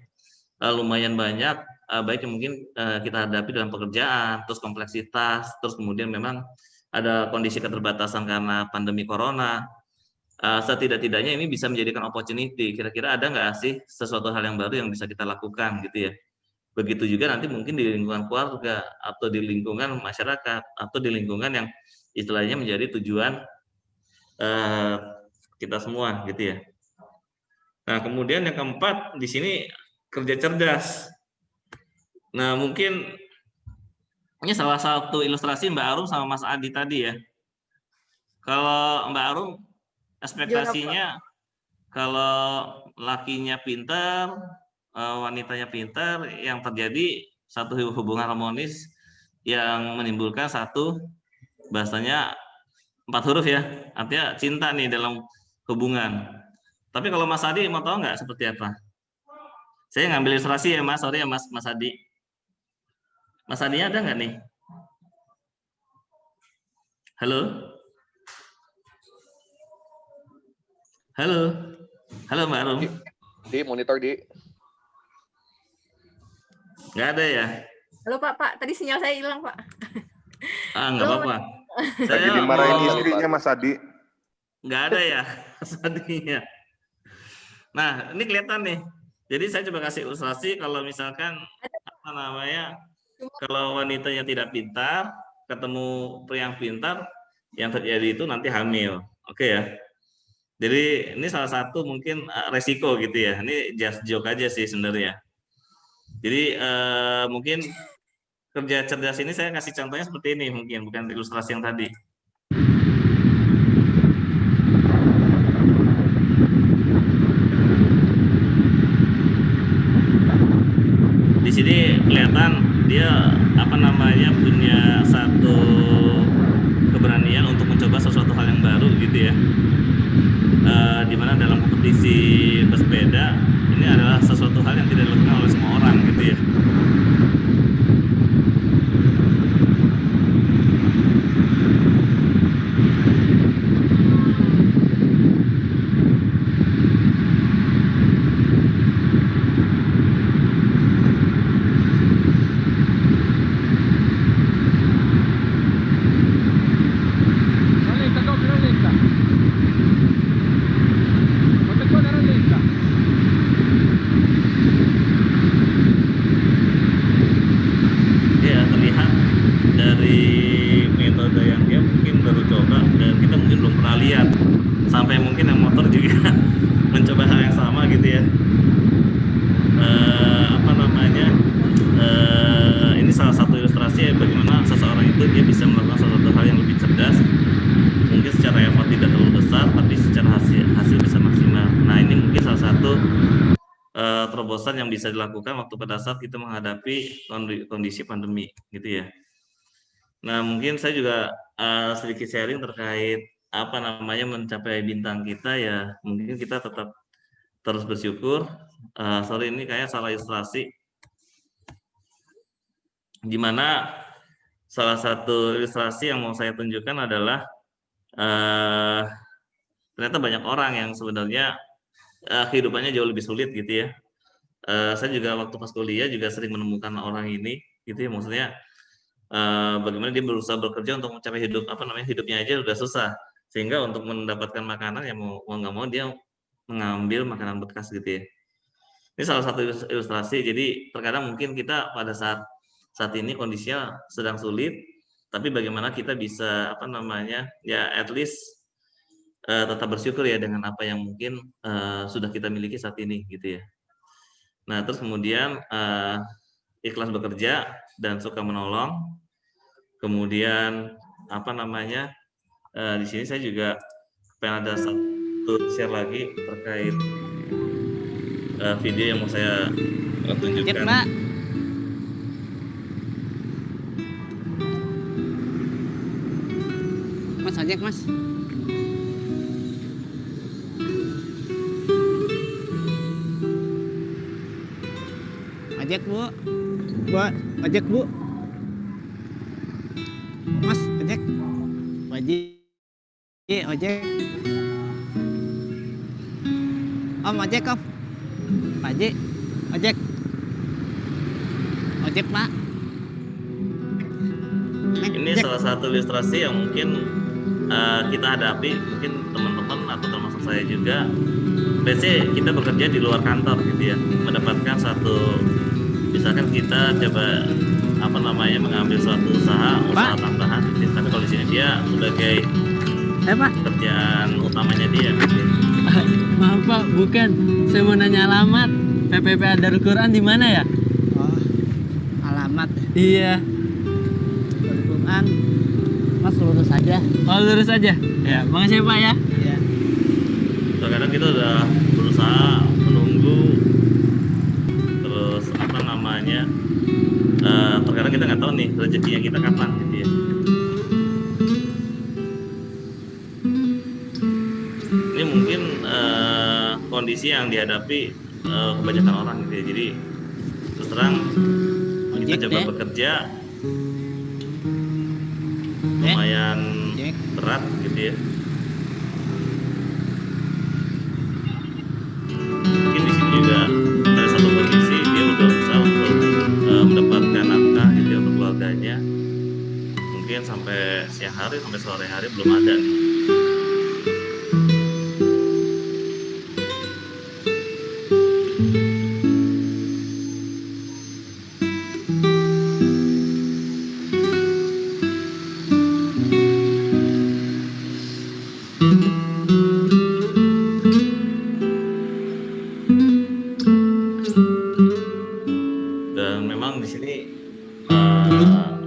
S1: lumayan banyak, baik yang mungkin kita hadapi dalam pekerjaan, terus kompleksitas, terus kemudian memang ada kondisi keterbatasan karena pandemi corona, setidak-tidaknya ini bisa menjadikan opportunity. Kira-kira ada nggak sih sesuatu hal yang baru yang bisa kita lakukan gitu ya. Begitu juga nanti mungkin di lingkungan keluarga, atau di lingkungan masyarakat, atau di lingkungan yang istilahnya menjadi tujuan kita semua gitu ya. Nah, kemudian yang keempat di sini kerja cerdas. Nah, mungkin Ini salah satu ilustrasi Mbak Arum sama Mas Adi tadi ya. Kalau Mbak Arum ekspektasinya kalau lakinya pintar, wanitanya pintar, yang terjadi satu hubungan harmonis yang menimbulkan satu, bahasanya 4 huruf ya, artinya cinta nih dalam hubungan. Tapi kalau Mas Adi mau tahu nggak seperti apa? Saya ngambil ilustrasi ya Mas, sorry ya Mas Adi. Mas Adinya ada nggak nih? Halo? Halo? Halo Mbak Arum?
S8: Di monitor di.
S1: Nggak ada ya?
S2: Halo Pak, tadi sinyal saya hilang Pak.
S1: Nggak apa-apa.
S9: Lagi dimarahin istrinya Mas Adi.
S1: Nggak ada ya Mas Adinya. Nah, ini kelihatan nih. Jadi saya coba kasih ilustrasi kalau misalkan apa namanya, kalau wanitanya tidak pintar, ketemu pria yang pintar, yang terjadi itu nanti hamil. Oke ya. Jadi ini salah satu mungkin resiko gitu ya. Ini just joke aja sih sebenarnya. Jadi mungkin kerja cerdas ini saya kasih contohnya seperti ini mungkin, bukan ilustrasi yang tadi. Di sini kelihatan dia apa namanya punya satu keberanian untuk mencoba sesuatu hal yang baru gitu ya. Dimana dalam kompetisi bersepeda ini adalah sesuatu hal yang tidak dilakukan oleh semua orang gitu ya. Ya terlihat dari metode yang dia mungkin baru coba dan kita mungkin belum pernah lihat, sampai mungkin yang motor juga mencoba hal yang sama gitu ya. Apa namanya, ini salah satu ilustrasi ya, bagaimana seseorang itu dia bisa melakukan sesuatu hal yang lebih cerdas, mungkin secara effort tidak terlalu besar tapi secara hasil bisa maksimal. Nah ini mungkin salah satu terobosan yang bisa dilakukan waktu pada saat kita menghadapi kondisi pandemi gitu ya. Nah mungkin saya juga sedikit sharing terkait apa namanya mencapai bintang kita ya. Mungkin kita tetap terus bersyukur. Sorry ini kayak salah ilustrasi. Dimana salah satu ilustrasi yang mau saya tunjukkan adalah ternyata banyak orang yang sebenarnya kehidupannya jauh lebih sulit gitu ya. Saya juga waktu pas kuliah juga sering menemukan orang ini gitu ya, maksudnya bagaimana dia berusaha bekerja untuk mencapai hidupnya aja udah susah, sehingga untuk mendapatkan makanan ya mau nggak mau dia mengambil makanan bekas gitu ya. Ini salah satu ilustrasi. Jadi terkadang mungkin kita pada saat ini kondisinya sedang sulit, tapi bagaimana kita bisa apa namanya ya at least tetap bersyukur ya dengan apa yang mungkin sudah kita miliki saat ini gitu ya. Nah terus kemudian ikhlas bekerja dan suka menolong. Kemudian apa namanya di sini saya juga pengen ada satu share lagi terkait video yang mau saya tunjukkan.
S6: Cek, Mbak. Mas ajak Mas. Ajak Bu. Ajak Bu. Mas, ajak. Wajib. Ojek. Om, ojek Om. Pak Haji, ojek. Ojek Pak.
S1: Ini salah satu ilustrasi yang mungkin kita hadapi, mungkin teman-teman atau termasuk saya juga. Biasanya kita bekerja di luar kantor gitu ya, mendapatkan satu, misalkan kita coba apa namanya mengambil suatu usaha tambahan, gitu. Tapi kalau di sini dia sebagai pekerjaan utamanya dia. Gitu.
S6: Maaf Pak, bukan. Saya mau nanya alamat. PPP Darul Quran di mana ya? Oh, alamat. Iya. aja. Oh, lurus aja. Ya, makasih Pak ya. Ya.
S1: Terkadang kita udah berusaha menunggu, terus apa namanya, terkadang kita nggak tahu nih rezekinya kita kapan gitu ya. Ini mungkin kondisi yang dihadapi kebanyakan orang gitu ya. Jadi terus terang kita coba bekerja lumayan berat gitu ya. Mungkin di sini juga ada satu kondisi dia udah berusaha untuk mendapatkan nafkah gitu ya untuk keluarganya. Mungkin sampai siang hari sampai sore hari belum ada nih. Dan memang di sini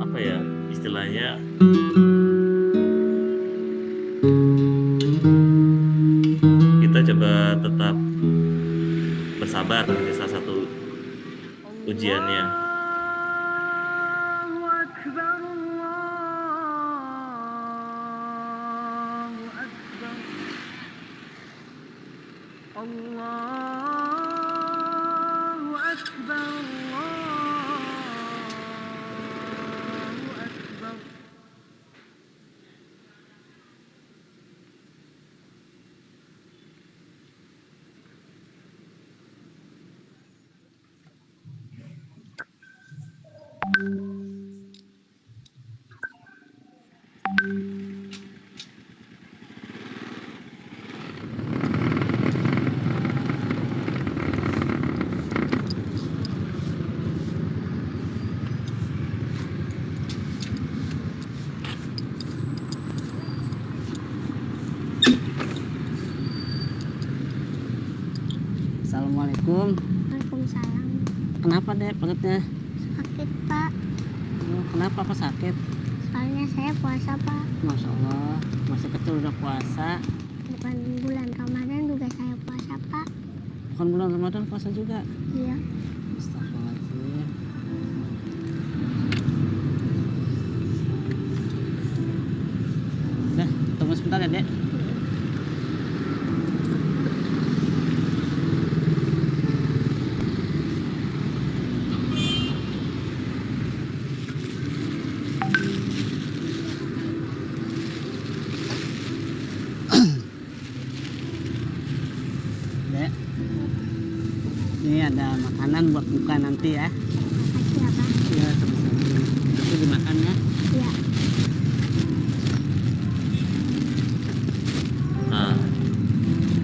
S1: apa ya istilahnya, kita coba tetap bersabar, ini salah satu ujiannya.
S6: Assalamualaikum.
S8: Waalaikumsalam.
S6: Kenapa deh perutnya?
S8: Sakit Pak,
S6: Oh, kenapa apa sakit?
S8: soalnya saya puasa Pak.
S6: Masya Allah, masih kecil udah puasa.
S8: Bukan bulan Ramadan juga saya puasa Pak.
S6: Bukan bulan Ramadan puasa juga.
S8: Iya.
S6: Astagfirullahaladzim. Udah, tunggu sebentar ya dek. Dek, ini ada makanan buat buka nanti ya.
S8: Makasih ya Pak.
S6: Iya, sama-sama. Itu dimakan ya.
S8: Iya.
S1: Nah,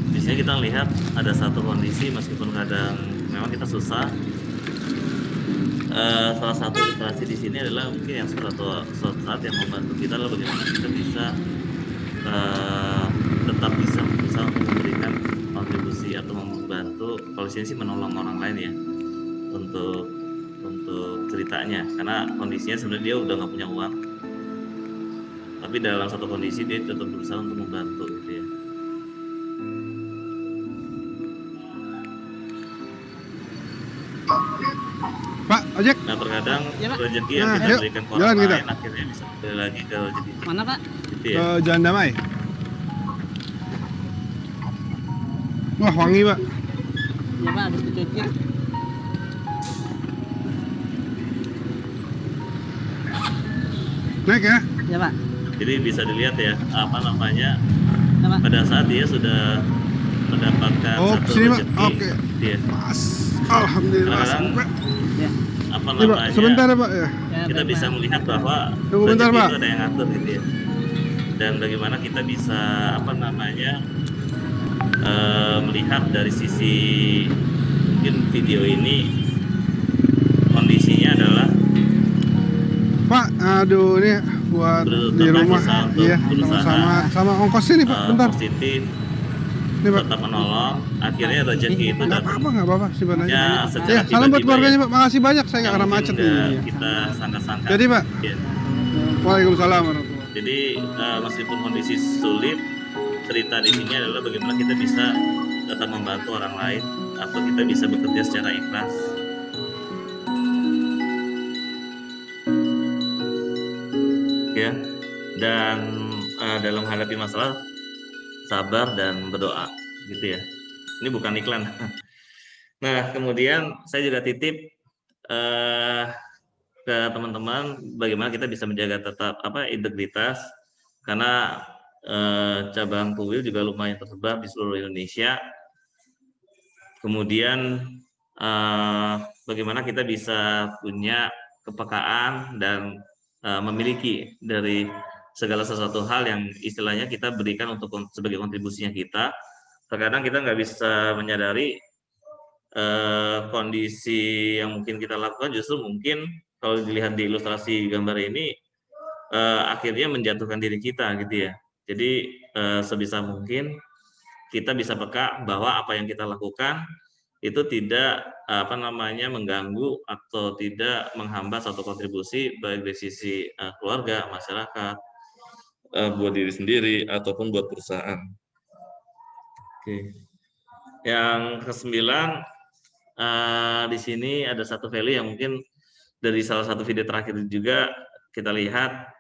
S1: di sini kita lihat ada satu kondisi meskipun kadang memang kita susah. Salah satu ilustrasi di sini adalah mungkin yang suatu saat yang membantu kita adalah bagaimana kita bisa tetap bisa berusaha untuk memberikan kontribusi atau membantu, kalau sini sih menolong orang lain ya untuk ceritanya, karena kondisinya sebenarnya dia udah nggak punya uang, tapi dalam satu kondisi dia tetap berusaha untuk membantu gitu ya.
S5: Pak, ojek.
S1: Nah terkadang
S6: Ya, Pak.
S1: rezeki yang
S5: Nah,
S1: kita
S5: yuk,
S1: berikan ke
S5: jalan
S1: orang
S5: kita.
S1: lain akhirnya bisa kembali lagi ke rezeki
S6: Mana Pak?
S1: gitu ya.
S5: Ke Jalan Damai. Wah, wangi, Pak.
S6: Ya Pak, habis dicuci.
S5: Naik ya.
S6: Ya Pak.
S1: Jadi bisa dilihat ya apa namanya,
S6: Ya Pak.
S1: pada saat dia sudah mendapatkan
S5: Oh,
S1: satu
S5: sini, Pak.
S1: rezeki
S5: Oke.
S1: dia
S5: Mas, alhamdulillah.
S1: Kadang-kadang
S5: Sampai.
S6: Ya.
S1: apa
S5: Ini, Pak,
S1: namanya,
S5: sebentar ya, Pak ya.
S6: Ya,
S1: kita
S6: baik,
S1: bisa
S6: Pak.
S1: melihat bahwa
S5: Tunggu bentar,
S1: rezeki
S5: Pak.
S1: itu ada yang ngatur gitu ya, dan bagaimana kita bisa apa namanya melihat dari sisi mungkin video ini kondisinya adalah
S5: Pak, aduh ini buat
S1: Betul,
S5: di
S1: tetap
S5: rumah.
S1: bisa untuk
S5: Iya,
S1: berusaha,
S5: sama ongkos ini, Pak. Bentar.
S1: positif,
S5: Ini, Pak.
S1: tetap menolong, akhirnya rezeki itu
S5: Enggak
S1: datang.
S5: apa-apa simpan aja.
S1: Ya,
S5: Ya,
S1: secara
S5: salam buat
S1: tiba-tiba
S5: keluarganya,
S1: ya.
S5: Pak. Makasih banyak, saya nggak
S1: Yang
S5: kena
S1: mungkin
S5: macet
S1: nggak
S5: ini.
S1: kita sangka-sangka.
S5: Jadi, Pak.
S1: Ya.
S5: Waalaikumsalam warahmatullahi wabarakatuh.
S1: Jadi meskipun kondisi sulit, cerita di sini adalah bagaimana kita bisa tetap membantu orang lain atau kita bisa bekerja secara ikhlas. Ya, dan dalam menghadapi masalah sabar dan berdoa, gitu ya. Ini bukan iklan. Nah, kemudian saya juga titip ke teman-teman bagaimana kita bisa menjaga tetap integritas, karena cabang Tuwil juga lumayan tersebar di seluruh Indonesia. Kemudian bagaimana kita bisa punya kepekaan dan memiliki dari segala sesuatu hal yang istilahnya kita berikan untuk sebagai kontribusinya kita. Terkadang kita nggak bisa menyadari kondisi yang mungkin kita lakukan justru mungkin kalau dilihat di ilustrasi gambar ini akhirnya menjatuhkan diri kita gitu ya. Jadi sebisa mungkin kita bisa peka bahwa apa yang kita lakukan itu tidak mengganggu atau tidak menghambat suatu kontribusi baik dari sisi keluarga, masyarakat, buat diri sendiri ataupun buat perusahaan. Oke. Yang ke-9 di sini ada satu value yang mungkin dari salah satu video terakhir juga kita lihat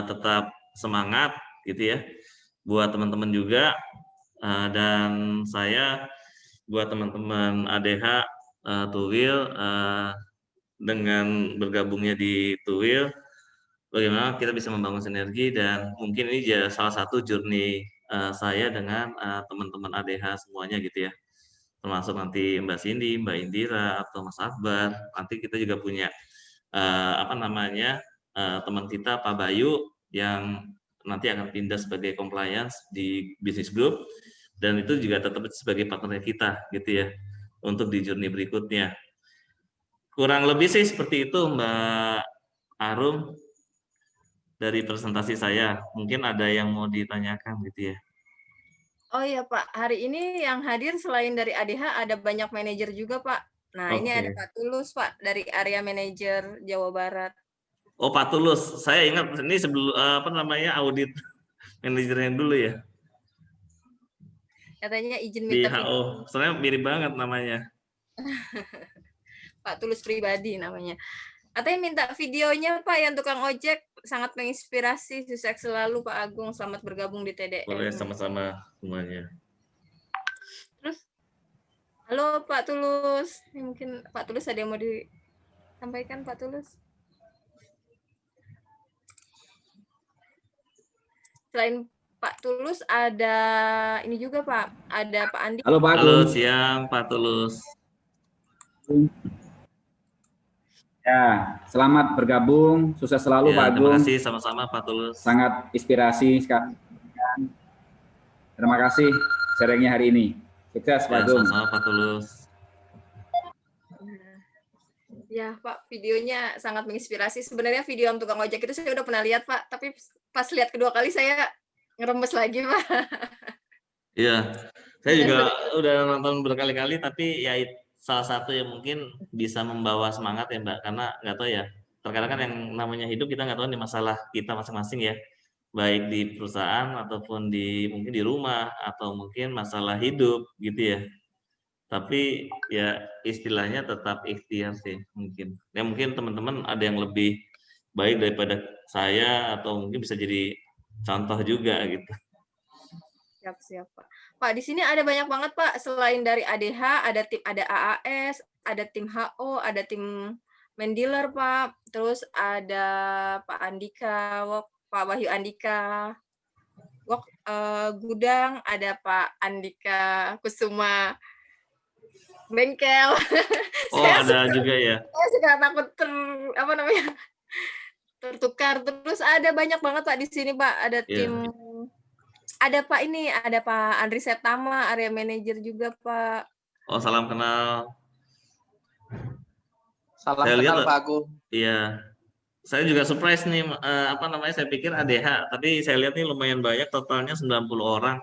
S1: tetap semangat gitu ya buat teman-teman juga dan saya buat teman-teman ADH Tuwil dengan bergabungnya di Tuwil bagaimana kita bisa membangun sinergi dan mungkin ini juga salah satu journey saya dengan teman-teman ADH semuanya gitu ya. Termasuk nanti Mbak Cindy, Mbak Indira, atau Mas Akbar. Nanti kita juga punya teman kita Pak Bayu yang nanti akan pindah sebagai compliance di bisnis group dan itu juga tetap sebagai partner kita gitu ya untuk di journey berikutnya. Kurang lebih sih seperti itu Mbak Arum dari presentasi saya. Mungkin ada yang mau ditanyakan gitu ya.
S2: Oh iya Pak, hari ini yang hadir selain dari ADH ada banyak manajer juga Pak. Nah ini ada Pak Tulus Pak dari area manajer Jawa Barat.
S1: Oh Pak Tulus, saya ingat ini sebelum audit manajernya dulu ya.
S2: Katanya izin
S1: Di
S2: minta
S1: HO, soalnya mirip banget namanya.
S2: Pak Tulus pribadi namanya. Katanya minta videonya Pak yang tukang ojek sangat menginspirasi. Sukses selalu Pak Agung, selamat bergabung di TDM.
S1: Boleh sama-sama semuanya.
S2: Terus, halo Pak Tulus. Ini mungkin Pak Tulus ada yang mau disampaikan Pak Tulus? Selain Pak Tulus ada ini juga Pak, ada Pak Andi.
S10: Halo Pak
S1: Halo,
S10: Agung.
S1: siang Pak Tulus.
S10: Ya, selamat bergabung, sukses selalu
S1: Ya,
S10: Pak Agung.
S1: terima kasih sama-sama Pak Tulus.
S10: Sangat inspirasi sekali. Terima kasih sharingnya hari ini. Sukses Pak Agung.
S1: Sama-sama Pak Tulus.
S2: Ya Pak, videonya sangat menginspirasi. Sebenarnya video yang tukang ojek itu saya udah pernah lihat Pak, tapi pas lihat kedua kali saya ngeremes lagi Pak.
S1: Iya, saya juga udah nonton berkali-kali, tapi ya salah satu yang mungkin bisa membawa semangat ya Mbak, karena nggak tahu ya, terkadang kan yang namanya hidup kita nggak tahu nih masalah kita masing-masing ya, baik di perusahaan ataupun mungkin di rumah atau mungkin masalah hidup gitu ya. Tapi ya istilahnya tetap ikhtiar sih mungkin. Ya mungkin teman-teman ada yang lebih baik daripada saya atau mungkin bisa jadi contoh juga gitu.
S2: Siap Pak. Pak, di sini ada banyak banget Pak. Selain dari ADH, ada AAS, ada tim HO, ada tim Mendealer Pak. Terus ada Pak Andika, Pak Wahyu Andika, Gudang, ada Pak Andika Kusuma Bengkel.
S1: Oh, ada juga ya.
S2: Saya suka takut tertukar. Terus ada banyak banget Pak di sini Pak. Ada tim ada Pak Andri Septama, area manager juga Pak.
S1: Oh, salam kenal.
S11: Salam kenal Pak Agung.
S1: Iya. Saya juga surprise nih, saya pikir ADH, tapi saya lihat nih lumayan banyak, totalnya 90 orang.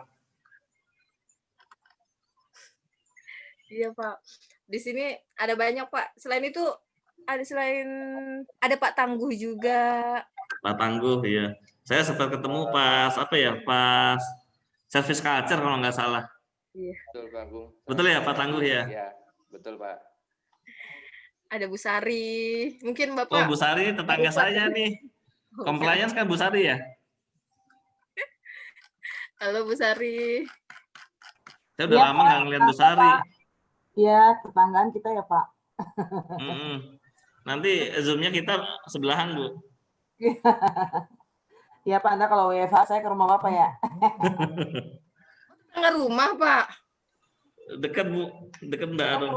S2: Iya Pak. Di sini ada banyak Pak. Selain itu, ada Pak Tangguh juga.
S1: Pak Tangguh, iya. Saya sempat ketemu pas apa ya, pas service culture kalau nggak salah.
S2: Iya.
S7: Betul Pak Agung.
S1: Betul ya Pak Tangguh ya?
S7: Iya, betul Pak.
S2: Ada Bu Sari. Mungkin
S1: Oh
S2: Bapak.
S1: Bu Sari tetangga saya nih. Compliance kan Bu Sari ya?
S2: Halo Bu Sari.
S1: Saya udah lama nggak ngeliat Bu Sari.
S11: Iya, tetanggaan kita ya Pak.
S1: Nanti Zoom-nya kita sebelahan Bu.
S11: Iya Pak, Anda kalau WFH saya ke rumah Bapak ya.
S2: Nggak rumah Pak.
S1: Dekat Bu, dekat Mbak Arum.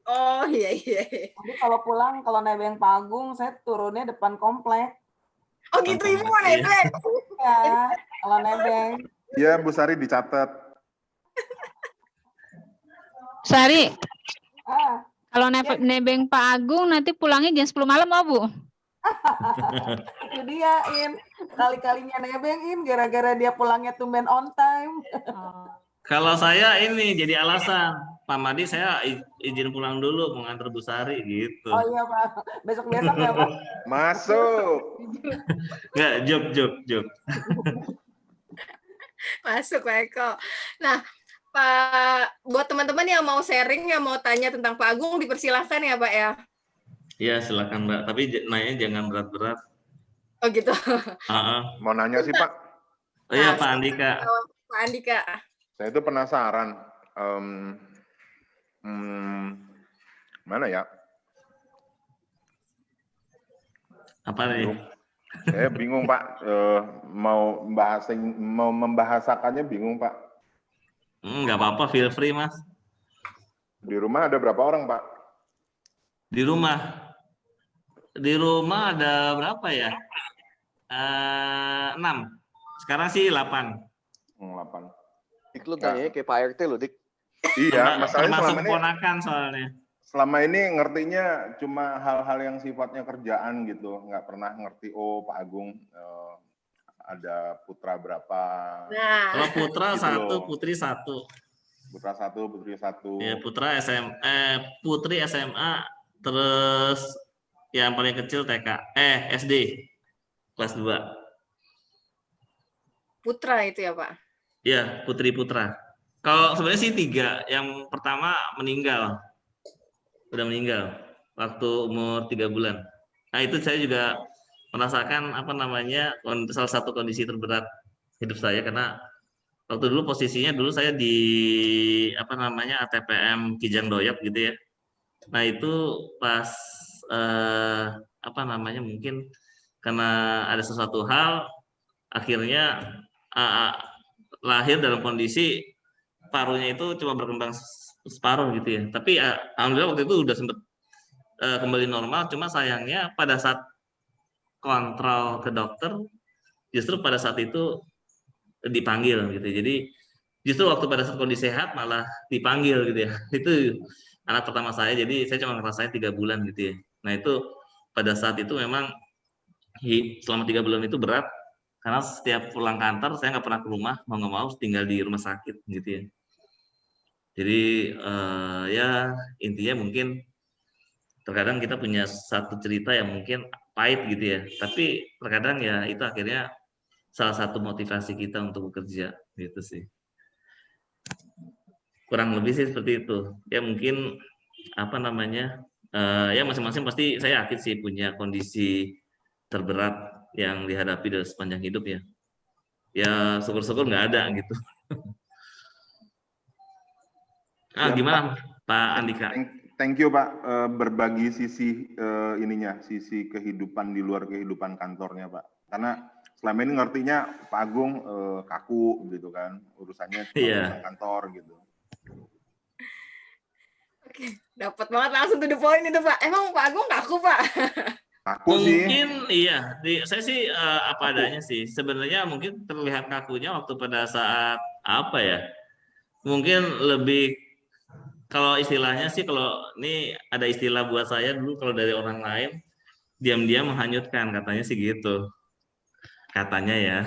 S2: Oh iya.
S11: Jadi kalau pulang, kalau nebeng Pak Agung, saya turunnya depan komplek.
S2: Oh gitu Ibu mau nebeng.
S11: Ya, kalau nebeng.
S9: Iya, Bu Sari dicatat.
S12: Sari,
S11: Ah,
S12: kalau nebeng Pak Agung nanti pulangnya jam 10 malam, oh, Bu?
S11: itu dia, In. Kali-kalinya nebeng, In, gara-gara dia pulangnya tumben on time.
S1: Kalau saya ini jadi alasan, Pak Madi saya izin pulang dulu mau nganter Bu Sari gitu.
S11: Oh iya Pak, besok-besok ya Pak.
S9: Masuk.
S1: Enggak, job.
S2: Masuk Pak Eko. Nah, Pak, buat teman-teman yang mau sharing, yang mau tanya tentang Pak Agung, dipersilahkan ya Pak ya.
S1: Iya silakan Mbak, tapi nanya jangan berat-berat.
S2: Oh gitu.
S9: Mau nanya sih Pak.
S1: Oh iya Pak Andika.
S2: Pak Andika.
S9: Saya itu penasaran. Mana ya?
S1: Apa nih?
S9: Saya bingung Pak. Mau membahasakannya bingung Pak.
S1: Nggak apa-apa, feel free Mas.
S9: Di rumah ada berapa orang Pak?
S1: Di rumah ada berapa ya? 6. Sekarang sih 8.
S9: 8.
S3: Dik lu tanya kayak Pak RT lo, Dik.
S9: Iya, masalahnya
S1: Termasuk
S9: selama ini
S1: ponakan soalnya.
S9: selama ini ngertinya cuma hal-hal yang sifatnya kerjaan gitu, nggak pernah ngerti Pak Agung ada putra berapa.
S2: Nah,
S1: Kalau putra
S9: Gitu
S1: 1,
S9: loh.
S1: putri 1.
S9: Putra 1, putri 1.
S1: Ya, putri SMA, terus yang paling kecil SD kelas 2.
S2: Putra itu ya Pak.
S1: Ya, putri putra. Kalau sebenarnya sih 3. Yang pertama udah meninggal waktu umur 3 bulan. Nah itu saya juga merasakan salah satu kondisi terberat hidup saya, karena waktu dulu posisinya saya di ATPM Kijang Doyok gitu ya. Nah itu pas mungkin karena ada sesuatu hal akhirnya lahir dalam kondisi parunya itu cuma berkembang separuh gitu ya. Tapi alhamdulillah waktu itu udah sempat kembali normal. Cuma sayangnya pada saat kontrol ke dokter, justru pada saat itu dipanggil gitu. Jadi justru waktu pada saat kondisi sehat malah dipanggil gitu ya. Itu anak pertama saya, jadi saya cuma ngerasain 3 bulan gitu ya. Nah itu pada saat itu memang selama 3 bulan itu berat, karena setiap pulang kantor saya nggak pernah ke rumah, mau nggak mau tinggal di rumah sakit gitu ya. Jadi ya intinya mungkin terkadang kita punya satu cerita yang mungkin pahit gitu ya, tapi terkadang ya itu akhirnya salah satu motivasi kita untuk bekerja gitu sih. Kurang lebih sih seperti itu. Ya mungkin ya masing-masing pasti saya yakin sih punya kondisi terberat yang dihadapi dalam sepanjang hidup ya. Ya syukur-syukur nggak ada gitu.
S9: Ya,
S1: Gimana Pak Andika?
S9: Thank you Pak, berbagi sisi sisi kehidupan di luar kehidupan kantornya Pak. Karena selama ini ngertinya Pak Agung kaku gitu kan, urusannya urusan kantor gitu.
S2: Oke, dapat banget langsung to the point itu Pak. Emang Pak Agung kaku Pak?
S9: Kaku sih.
S1: Mungkin iya, saya sih apa adanya sih. Sebenarnya mungkin terlihat kakunya waktu pada saat mungkin lebih, kalau istilahnya sih, kalau ini ada istilah buat saya dulu, kalau dari orang lain diam-diam menghanyutkan, katanya sih gitu. Katanya ya.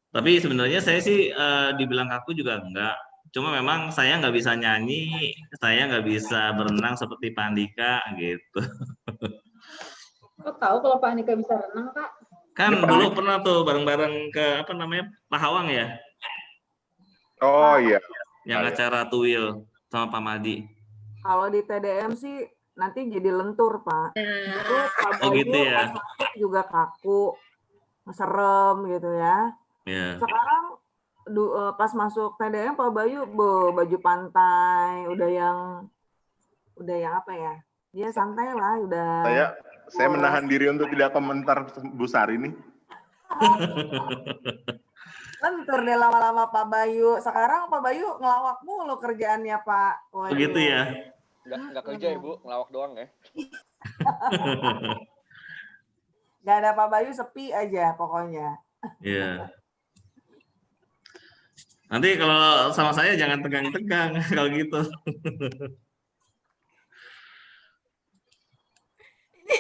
S1: Tapi sebenarnya saya sih dibilang kaku juga enggak. Cuma memang saya nggak bisa nyanyi, saya nggak bisa berenang seperti Pak Andika gitu.
S13: Kok tahu kalau Pak Andika bisa renang, Pak?
S1: Kan dulu pernah tuh bareng-bareng ke apa namanya Pahawang ya,
S9: Oh iya.
S1: yang acara Tuil sama Pak Madi.
S11: Kalau di TDM sih nanti jadi lentur, Pak. Dulu Pak
S1: Oh
S11: Bayu
S1: gitu ya.
S11: pas masuk juga kaku, serem gitu ya.
S1: Ya.
S11: Sekarang pas masuk TDM Pak Bayu baju pantai, udah yang apa ya? Dia santai lah, udah.
S9: Saya menahan diri untuk tidak komentar Bu Sari nih.
S11: Lentur deh lama-lama Pak Bayu. Sekarang Pak Bayu ngelawak mulu kerjaannya, Pak. Waduh.
S1: Begitu ya.
S3: Nggak kerja Ibu, ngelawak doang ya.
S11: Gak ada Pak Bayu, sepi aja pokoknya.
S1: Iya. Nanti kalau sama saya jangan tegang-tegang kalau gitu.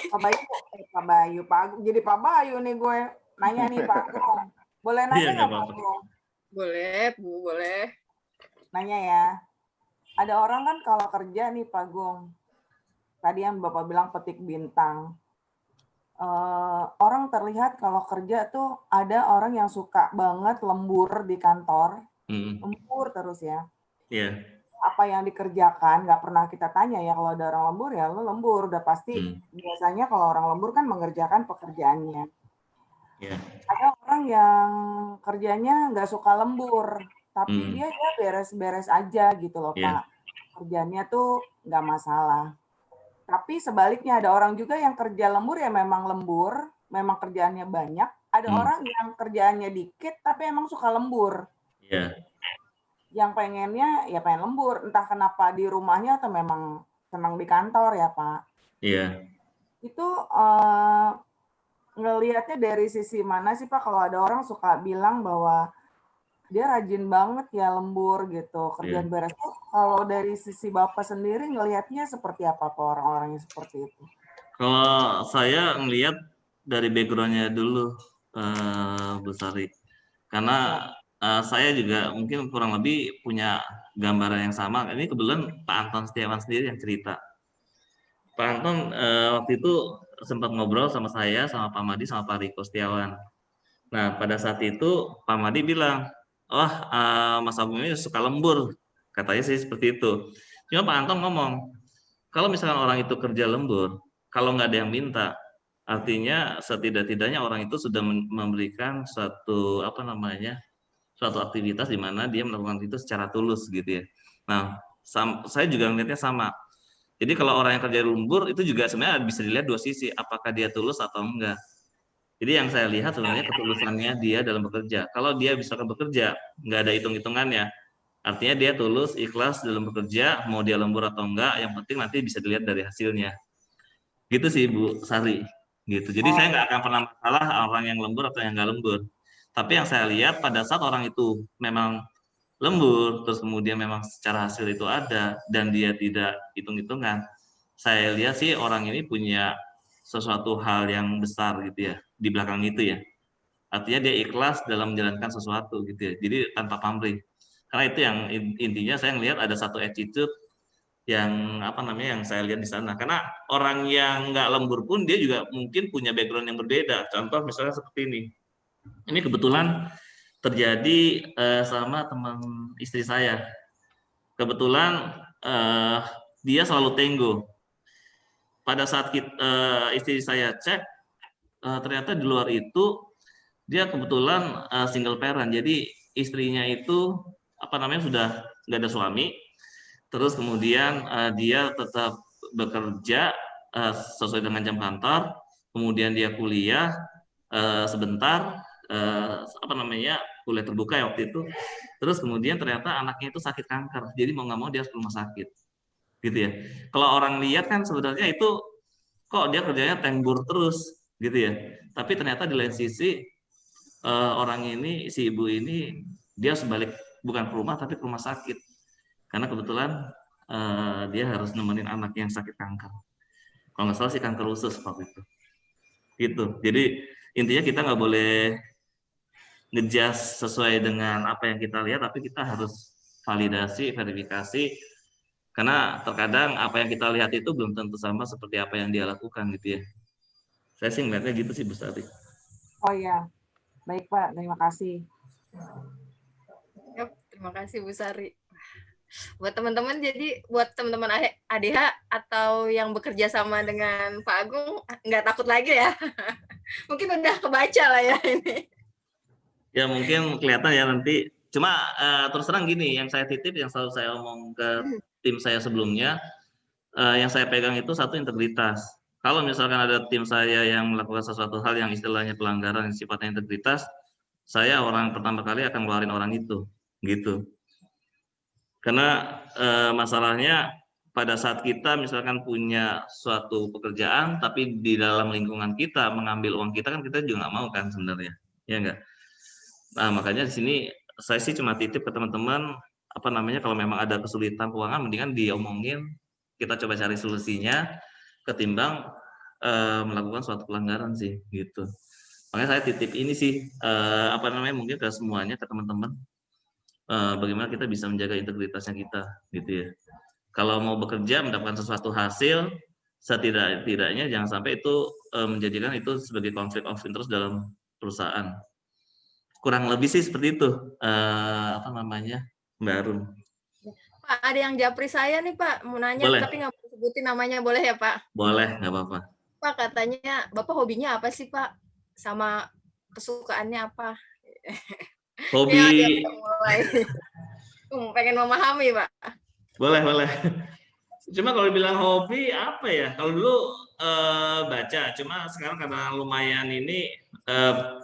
S11: Pak Bayu, Pak Agung. Jadi Pak Bayu nih gue nanya nih Pak Agung. Boleh nanya
S1: Iya,
S11: nggak
S1: nggak
S11: Pak
S1: apa-apa.
S11: Agung?
S2: Boleh, Bu, boleh.
S11: Nanya ya. Ada orang kan kalau kerja nih Pak Agung. Tadi yang Bapak bilang petik bintang. Orang terlihat kalau kerja tuh ada orang yang suka banget lembur di kantor. Lembur terus ya.
S1: Iya.
S11: Apa yang dikerjakan nggak pernah kita tanya ya, kalau ada orang lembur ya lo lembur udah pasti. Biasanya kalau orang lembur kan mengerjakan pekerjaannya.
S1: Iya.
S11: Ada orang yang kerjanya nggak suka lembur, tapi dia ya beres-beres aja gitu loh
S1: Iya.
S11: Pak. Kerjanya tuh nggak masalah. Tapi sebaliknya ada orang juga yang kerja lembur ya memang lembur, memang kerjaannya banyak. Ada orang yang kerjaannya dikit tapi emang suka lembur.
S1: Iya.
S11: Yang pengennya ya pengen lembur, entah kenapa di rumahnya atau memang senang di kantor ya Pak.
S1: Iya.
S11: Itu ngelihatnya dari sisi mana sih Pak, kalau ada orang suka bilang bahwa dia rajin banget ya lembur gitu, kerjaan beres tuh. Kalau dari sisi Bapak sendiri ngelihatnya seperti apa Pak orang-orang yang seperti itu?
S1: Kalau saya ngelihat dari background-nya dulu, Bu Sari. Karena saya juga mungkin kurang lebih punya gambaran yang sama. Ini kebetulan Pak Anton Setiawan sendiri yang cerita. Pak Anton waktu itu sempat ngobrol sama saya, sama Pak Madi, sama Pak Riko Setiawan. Nah, pada saat itu Pak Madi bilang, Mas Agung ini suka lembur. Katanya sih seperti itu. Cuma Pak Anton ngomong, kalau misalkan orang itu kerja lembur, kalau nggak ada yang minta, artinya setidak-tidaknya orang itu sudah memberikan suatu suatu aktivitas di mana dia melakukan itu secara tulus gitu ya. Nah, saya juga melihatnya sama. Jadi kalau orang yang kerja lembur itu juga sebenarnya bisa dilihat dua sisi, apakah dia tulus atau enggak. Jadi yang saya lihat sebenarnya ketulusannya dia dalam bekerja. Kalau dia bisa bekerja, nggak ada hitung-hitungannya. Artinya dia tulus, ikhlas dalam bekerja, mau dia lembur atau enggak, yang penting nanti bisa dilihat dari hasilnya. Gitu sih Bu Sari. Gitu. Jadi saya nggak akan pernah masalah orang yang lembur atau yang nggak lembur. Tapi yang saya lihat pada saat orang itu memang lembur, terus kemudian memang secara hasil itu ada, dan dia tidak hitung-hitungan, saya lihat sih orang ini punya sesuatu hal yang besar gitu ya, di belakang itu ya. Artinya dia ikhlas dalam menjalankan sesuatu gitu ya, jadi tanpa pamrih. Karena itu yang intinya saya melihat ada satu attitude yang yang saya lihat di sana. Karena orang yang nggak lembur pun dia juga mungkin punya background yang berbeda. Contoh misalnya seperti ini. Ini kebetulan terjadi sama teman istri saya. Kebetulan dia selalu tenggo. Pada saat istri saya cek, ternyata di luar itu dia kebetulan single parent. Jadi istrinya itu sudah nggak ada suami. Terus kemudian dia tetap bekerja sesuai dengan jam kantor. Kemudian dia kuliah sebentar. Kuliah terbuka ya waktu itu. Terus kemudian ternyata anaknya itu sakit kanker, jadi mau nggak mau dia harus ke rumah sakit, gitu ya. Kalau orang lihat kan sebenarnya itu kok dia kerjanya tembur terus, gitu ya. Tapi ternyata di lain sisi orang ini, si ibu ini, dia sebalik bukan ke rumah tapi ke rumah sakit, karena kebetulan dia harus nemenin anak yang sakit kanker. Kalau nggak salah sih kanker usus waktu itu, gitu. Jadi intinya kita nggak boleh ngejudge sesuai dengan apa yang kita lihat, tapi kita harus validasi, verifikasi, karena terkadang apa yang kita lihat itu belum tentu sama seperti apa yang dia lakukan gitu ya. Saya sih ngeliatnya gitu sih Bu Sari.
S11: Oh iya, baik Pak, terima kasih.
S2: Yap, terima kasih Bu Sari. Buat teman-teman, jadi buat teman-teman ADH atau yang bekerja sama dengan Pak Agung, nggak takut lagi ya. Mungkin udah kebaca lah ya ini.
S1: Ya mungkin kelihatan ya nanti. Cuma terus terang gini, yang saya titip, yang selalu saya omong ke tim saya sebelumnya, yang saya pegang itu satu, integritas. Kalau misalkan ada tim saya yang melakukan sesuatu hal yang istilahnya pelanggaran yang sifatnya integritas, saya orang pertama kali akan ngeluarin orang itu, gitu. Karena masalahnya pada saat kita misalkan punya suatu pekerjaan, tapi di dalam lingkungan kita mengambil uang kita kan kita juga nggak mau kan sebenarnya, ya enggak? Nah makanya di sini saya sih cuma titip ke teman-teman, apa namanya, kalau memang ada kesulitan keuangan, mendingan diomongin, kita coba cari solusinya, ketimbang melakukan suatu pelanggaran sih, gitu. Makanya saya titip ini sih, apa namanya, mungkin ke semuanya, ke teman-teman. Bagaimana kita bisa menjaga integritasnya kita, gitu ya. Kalau mau bekerja mendapatkan sesuatu hasil, setidaknya jangan sampai itu menjadikan itu sebagai konflik of interest dalam perusahaan. Kurang lebih sih seperti itu, apa namanya, Mbak Arun.
S2: Pak, ada yang japri saya nih Pak, mau nanya,
S1: Boleh.
S2: tapi nggak mau sebutin namanya, boleh ya Pak?
S1: Boleh, nggak apa-apa.
S2: Pak, katanya Bapak hobinya apa sih Pak? Sama kesukaannya apa?
S1: Hobi.
S2: Ini ada yang mulai. Pengen memahami Pak.
S1: Boleh. Cuma kalau bilang hobi apa ya? Kalau dulu baca, cuma sekarang karena lumayan ini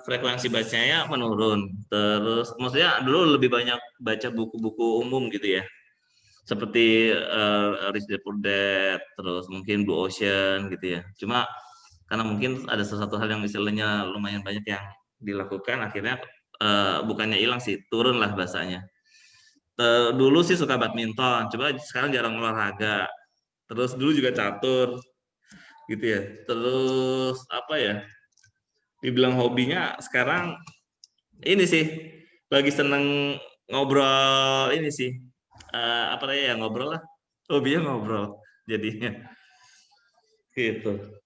S1: frekuensi bacanya menurun. Terus maksudnya dulu lebih banyak baca buku-buku umum gitu ya. Seperti Rich Dad Poor Dad, terus mungkin Blue Ocean gitu ya. Cuma karena mungkin ada sesuatu hal yang istilahnya lumayan banyak yang dilakukan, akhirnya bukannya hilang sih, turun lah bahasanya. Dulu sih suka badminton, coba sekarang jarang olahraga. Terus dulu juga catur, gitu ya. Terus apa ya? Dibilang hobinya sekarang ini sih, lagi seneng ngobrol ini sih. Apa ya, ngobrol lah. Hobinya ngobrol jadinya. Gitu.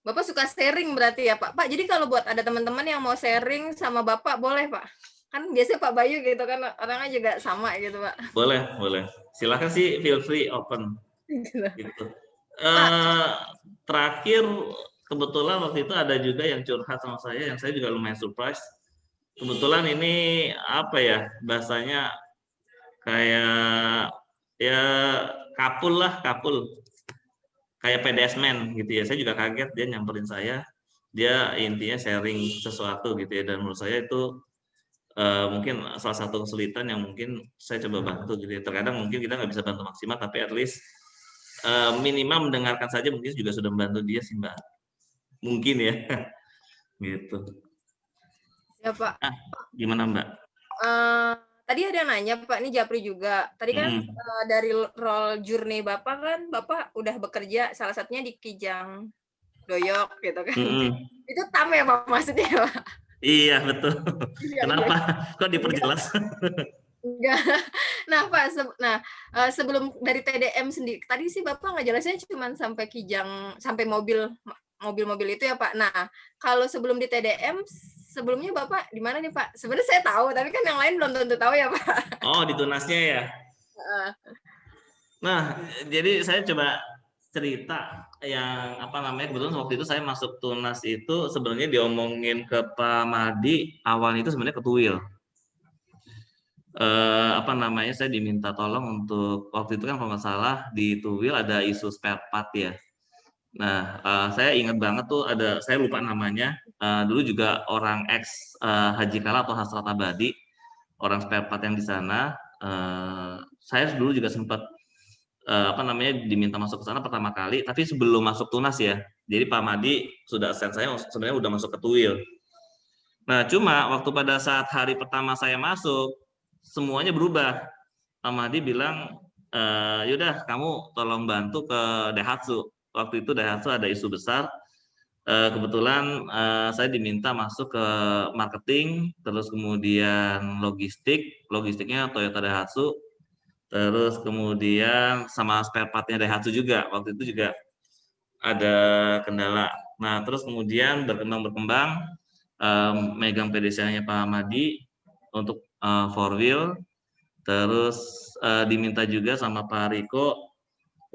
S2: Bapak suka sharing berarti ya Pak? Pak, jadi kalau buat ada teman-teman yang mau sharing sama Bapak, boleh Pak? Kan biasanya Pak Bayu gitu kan, orangnya juga sama gitu Pak.
S1: Boleh. Silakan sih, feel free, open. Gitu. Terakhir kebetulan waktu itu ada juga yang curhat sama saya, yang saya juga lumayan surprise. Kebetulan ini apa ya, bahasanya kayak ya kapul. Kayak PDS Man gitu ya. Saya juga kaget dia nyamperin saya. Dia intinya sharing sesuatu gitu ya, dan menurut saya itu mungkin salah satu kesulitan yang mungkin saya coba bantu gitu ya. Terkadang mungkin kita nggak bisa bantu maksimal, tapi at least minimal mendengarkan saja mungkin juga sudah membantu dia sih Mbak. Mungkin ya. Gitu.
S2: Ya Pak.
S1: Gimana Mbak?
S2: Tadi ada yang nanya Pak, ini Japri juga. Tadi kan dari role journey Bapak kan, Bapak udah bekerja salah satunya di Kijang Doyok gitu kan. Itu TAM ya Pak maksudnya Pak?
S1: Iya betul. Kenapa? Kok diperjelas?
S2: Enggak. Nah Pak, sebelum dari TDM sendiri, tadi sih Bapak ngejelasinnya cuma sampai Kijang, sampai mobil-mobil itu ya Pak. Nah, kalau sebelum di TDM, sebelumnya Bapak di mana nih Pak? Sebenarnya saya tahu, tapi kan yang lain belum tentu tahu ya Pak.
S1: Oh, di Tunasnya ya? Nah, jadi saya coba cerita yang apa namanya, kebetulan waktu itu saya masuk Tunas itu sebenarnya diomongin ke Pak Madi, awalnya itu sebenarnya ke Tuwil. Apa namanya, saya diminta tolong untuk, waktu itu kan kalau nggak salah di Tuwil ada isu spare part ya. Nah, saya ingat banget tuh ada, saya lupa namanya, dulu juga orang ex Haji Kala atau Hasrat Abadi, orang spare part yang di sana. Saya dulu juga sempat apa namanya, diminta masuk ke sana pertama kali, tapi sebelum masuk Tunas ya. Jadi Pak Madi sudah asisten saya sebenarnya udah masuk ke Tuwil. Nah, cuma waktu pada saat hari pertama saya masuk, semuanya berubah. Pak Madi bilang, yaudah kamu tolong bantu ke Daihatsu. Waktu itu Daihatsu ada isu besar. Kebetulan saya diminta masuk ke marketing, terus kemudian logistiknya Toyota Daihatsu, terus kemudian sama spare part-nya Daihatsu juga. Waktu itu juga ada kendala. Nah, terus kemudian berkembang. megang PDCA-nya Pak Madi untuk 4 wheel, terus diminta juga sama Pak Riko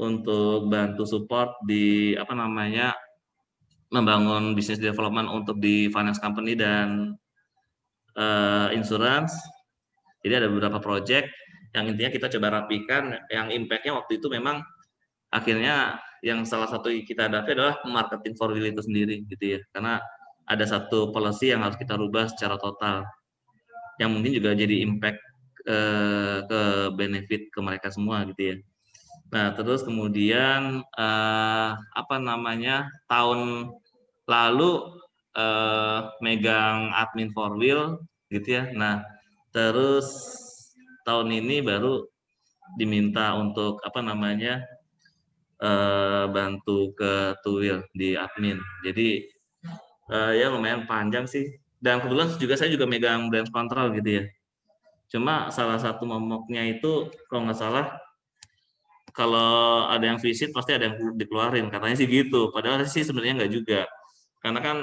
S1: untuk bantu support di membangun bisnis development untuk di finance company dan insurance. Jadi ada beberapa project yang intinya kita coba rapikan, yang impact-nya waktu itu memang akhirnya yang salah satu kita hadapi adalah marketing 4 wheel itu sendiri gitu ya, karena ada satu policy yang harus kita rubah secara total, yang mungkin juga jadi impact ke benefit ke mereka semua gitu ya. Nah terus kemudian tahun lalu megang admin 4 wheel gitu ya. Nah terus tahun ini baru diminta untuk bantu ke 2 wheel di admin. Jadi ya lumayan panjang sih. Dan kebetulan saya juga megang branch control gitu ya. Cuma salah satu momoknya itu kalau nggak salah, kalau ada yang visit pasti ada yang dikeluarin, katanya sih gitu. Padahal sih sebenarnya nggak juga. Karena kan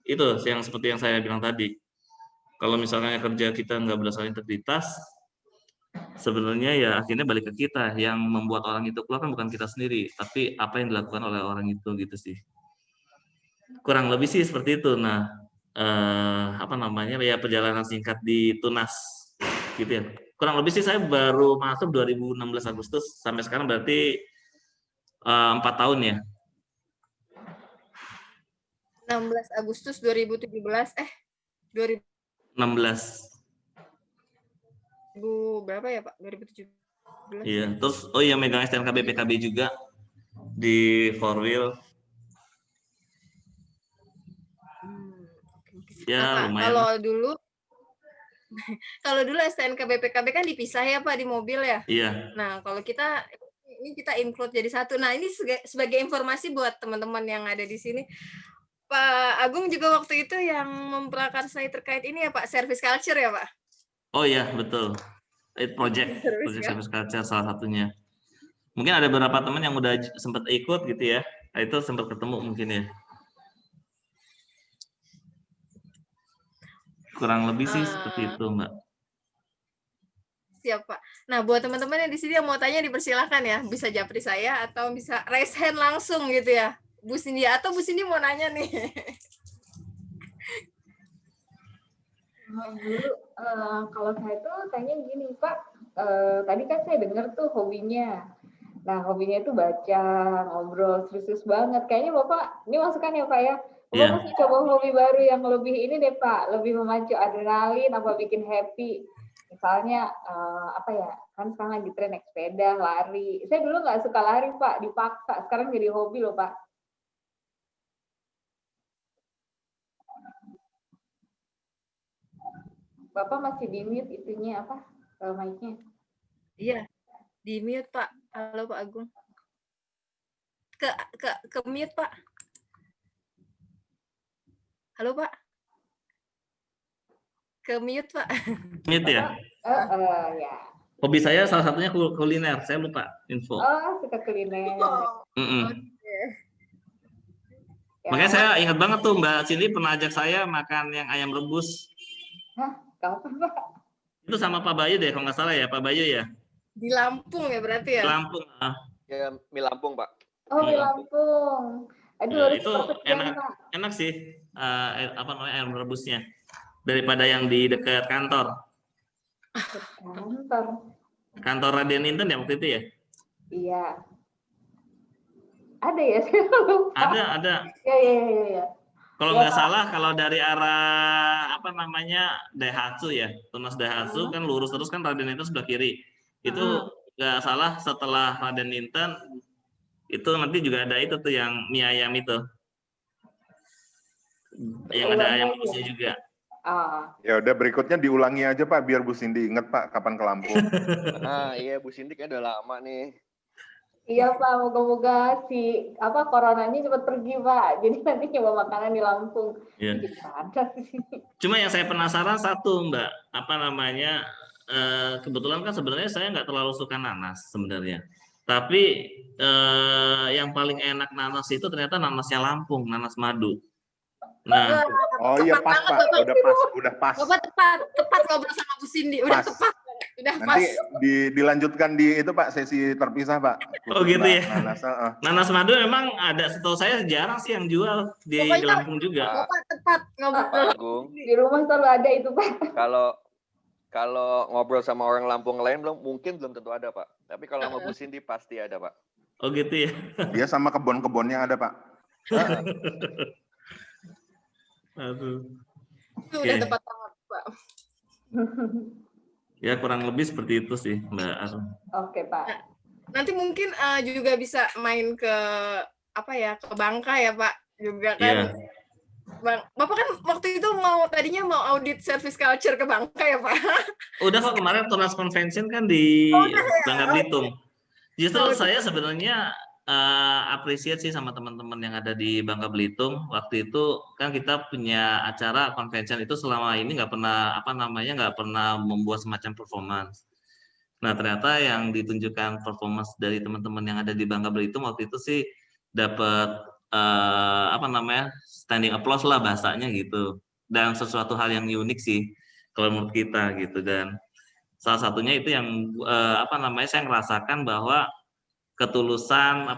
S1: itu yang seperti yang saya bilang tadi. Kalau misalnya kerja kita nggak berdasarkan integritas, sebenarnya ya akhirnya balik ke kita. Yang membuat orang itu keluar kan bukan kita sendiri, tapi apa yang dilakukan oleh orang itu gitu sih. Kurang lebih sih seperti itu. Nah, ya perjalanan singkat di Tunas gitu ya. Kurang lebih sih saya baru masuk 2016 Agustus sampai sekarang berarti 4 tahun ya.
S2: 16 Agustus 2017 2016 berapa ya Pak? 2017.
S1: Iya, terus megang STNK BPKB juga di 4 wheel. Ya, lumayan.
S2: Kalau dulu STNK BPKB kan dipisah ya Pak di mobil ya.
S1: Iya.
S2: Nah, kalau kita include jadi satu. Nah, ini sebagai informasi buat teman-teman yang ada di sini. Pak Agung juga waktu itu yang memprakarsai terkait ini ya Pak, service culture ya Pak?
S1: Oh iya, betul. Project service culture salah satunya. Mungkin ada beberapa teman yang udah sempat ikut gitu ya. Nah, itu sempat ketemu mungkin ya. Kurang lebih sih seperti itu, Mbak.
S2: Siap, Pak. Nah, buat teman-teman yang di sini yang mau tanya dipersilakan ya. Bisa japri saya atau bisa raise hand langsung gitu ya. Bu Cindy atau Bu Cindy mau nanya nih.
S13: Kalau saya tuh tanya gini, Pak. Tadi kan saya dengar tuh hobinya. Nah, hobinya itu baca, ngobrol, serius banget. Kayaknya Bapak, ini masukan ya Pak ya. Bapak mesti coba hobi baru yang lebih ini deh Pak. Lebih memacu adrenalin, apa bikin happy. Misalnya, kan sekarang lagi tren naik sepeda, lari. Saya dulu nggak suka lari Pak, dipaksa. Sekarang jadi hobi loh Pak. Bapak masih di mute itunya apa? Mic-nya.
S2: Iya, di mute Pak. Halo Pak Agung. Ke mute Pak. Halo Pak. Ke mute Pak.
S1: Mute ya?
S13: Ya.
S1: Hobi saya salah satunya kuliner. Saya lupa info.
S13: Oh, suka kuliner.
S1: Makanya saya ingat banget tuh Mbak Cindy pernah ajak saya makan yang ayam rebus.
S13: Hah? Kapan Pak?
S1: Itu sama Pak Bayu deh, kalau nggak salah ya, Pak Bayu ya?
S2: Di Lampung ya berarti ya?
S1: Di Lampung.
S3: Ya, mie Lampung Pak.
S13: Oh, mie Lampung. Aduh,
S1: itu enak sih, ayam rebusnya. Daripada yang di dekat kantor. Kantor Raden Inten ya waktu itu ya?
S13: Iya. Ada ya? Saya lupa.
S1: Ada.
S13: Iya.
S1: Kalau nggak salah, kalau dari arah Daihatsu ya, Tunas Daihatsu kan lurus terus kan Raden Inten sebelah kiri. Itu nggak salah setelah Raden Inten itu nanti juga ada itu tuh yang mie ayam itu, yang ada ayam rebusnya juga.
S9: Ya udah berikutnya diulangi aja Pak, biar Bu Cindy inget Pak kapan ke Lampung.
S3: Nah iya Bu Cindy kan udah lama nih.
S13: Iya Pak, moga-moga coronanya cepat pergi Pak. Jadi nanti coba makanan di Lampung.
S1: Ya. Cuma yang saya penasaran satu Mbak, kebetulan kan sebenarnya saya nggak terlalu suka nanas sebenarnya. Tapi yang paling enak nanas itu ternyata nanasnya Lampung, nanas madu. Nah,
S9: Oh iya
S2: Tepat
S9: pas
S2: banget,
S9: Pak,
S2: Bapak.
S9: udah pas.
S2: Bapak tepat ngobrol sama Bu Cindy, udah
S9: Pas.
S2: tepat. Udah pas.
S9: Nanti dilanjutkan di itu Pak, sesi terpisah Pak.
S1: Oh gitu ya.
S9: Nanas,
S1: Nanas madu memang ada, setahu saya jarang sih yang jual di
S2: Pokoknya
S1: Lampung juga.
S2: Bapak tepat ngobrol.
S3: Pak Agung,
S13: Di rumah selalu ada itu, Pak.
S3: kalau ngobrol sama orang Lampung lain mungkin belum tentu ada Pak. Tapi kalau sama Bu Cindy pasti ada Pak.
S1: Oh gitu ya.
S9: dia sama kebun-kebunnya ada Pak.
S1: Aduh.
S2: Itu udah
S1: Oke.
S2: tepat banget, Pak.
S1: Ya kurang lebih seperti itu sih Mbak Arum.
S13: Oke, Pak.
S2: Nanti mungkin juga bisa main ke apa ya, ke Bangka ya, Pak. Juga kan.
S1: Iya.
S2: Bang, Bapak kan waktu itu tadinya mau audit service culture ke Bangka ya, Pak.
S1: Udah kok kemarin Tunas Convention kan di Bangka Belitung. Justru saya sebenarnya apresiasi sama teman-teman yang ada di Bangka Belitung. Waktu itu kan kita punya acara convention itu selama ini nggak pernah membuat semacam performance. Nah ternyata yang ditunjukkan performance dari teman-teman yang ada di Bangka Belitung waktu itu sih dapat standing applause lah bahasanya gitu. Dan sesuatu hal yang unik sih kalau menurut kita gitu. Dan salah satunya itu yang saya ngerasakan bahwa ketulusan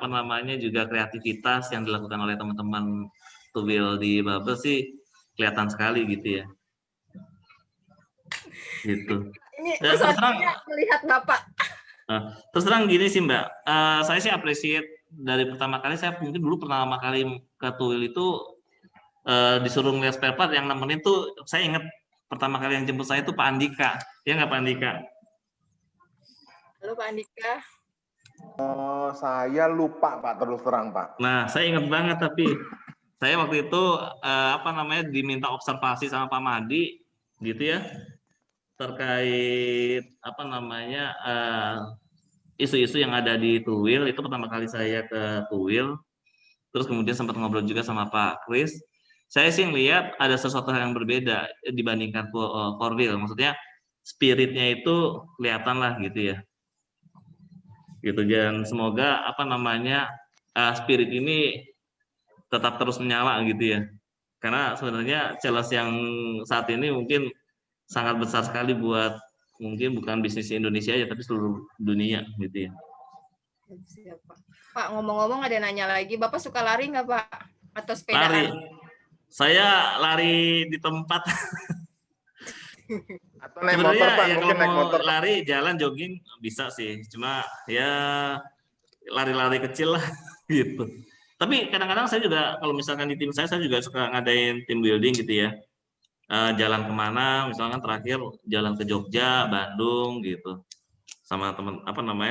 S1: juga kreativitas yang dilakukan oleh teman-teman Tuwil di Babel sih kelihatan sekali gitu ya. Gitu.
S2: Ini
S1: Dan terus terang,
S2: melihat Bapak.
S1: terus terang gini sih Mbak, saya sih appreciate dari pertama kali saya mungkin dulu pertama kali ke Tuwil itu disuruh ngeliat spare part yang nemenin tuh saya ingat pertama kali yang jemput saya itu Pak Andika. Ya nggak Pak Andika?
S2: Halo Pak Andika.
S9: Saya lupa Pak, terus terang Pak.
S1: Nah, saya ingat banget tapi saya waktu itu diminta observasi sama Pak Madi gitu ya terkait isu-isu yang ada di Tuwil. Itu pertama kali saya ke Tuwil. Terus kemudian sempat ngobrol juga sama Pak Kris. Saya sih ngelihat ada sesuatu hal yang berbeda dibandingkan Korwil. Maksudnya spiritnya itu kelihatan lah gitu ya. Gitu, dan semoga spirit ini tetap terus menyala gitu ya, karena sebenarnya challenge yang saat ini mungkin sangat besar sekali buat mungkin bukan bisnis Indonesia aja tapi seluruh dunia gitu ya.
S2: Siap, Pak, ngomong-ngomong ada nanya lagi, Bapak suka lari nggak Pak atau sepedaan?
S1: Lari, saya lari di tempat.
S9: Atau naik motor Pak,
S1: ya
S9: mungkin
S1: kalau
S9: naik
S1: mau
S9: motor.
S1: lari, jalan, jogging bisa sih. Cuma ya lari-lari kecil lah gitu. Tapi kadang-kadang saya juga kalau misalkan di tim saya juga suka ngadain team building gitu ya. Jalan kemana, misalkan terakhir jalan ke Jogja, Bandung gitu. Sama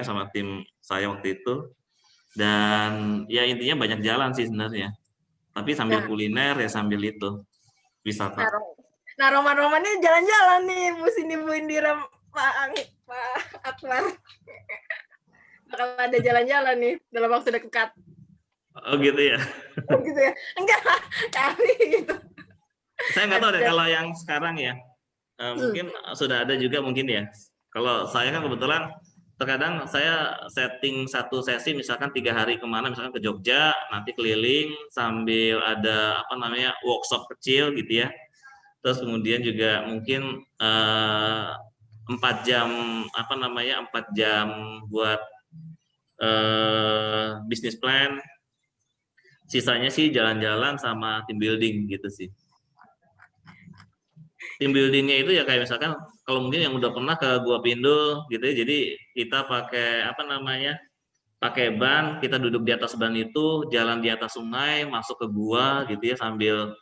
S1: sama tim saya waktu itu. Dan ya intinya banyak jalan sih sebenarnya. Tapi sambil kuliner ya sambil itu wisata.
S2: Nah, roman-romannya jalan-jalan nih, Bu Cindy, Bu Indira, Pak Akbar. Bakal ada jalan-jalan nih dalam waktu dekat.
S1: Oh gitu ya?
S2: Gitu ya? Enggak, kali gitu.
S1: Saya nggak tahu deh kalau yang sekarang ya. Mungkin sudah ada juga mungkin ya. Kalau saya kan kebetulan terkadang saya setting satu sesi misalkan 3 hari kemana, misalkan ke Jogja, nanti keliling sambil ada workshop kecil gitu ya. Terus kemudian juga mungkin 4 jam 4 jam buat bisnis plan. Sisanya sih jalan-jalan sama team building gitu sih. Team buildingnya itu ya kayak misalkan kalau mungkin yang udah pernah ke Gua Pindul gitu ya, jadi kita pakai pakai ban, kita duduk di atas ban itu, jalan di atas sungai, masuk ke gua gitu ya sambil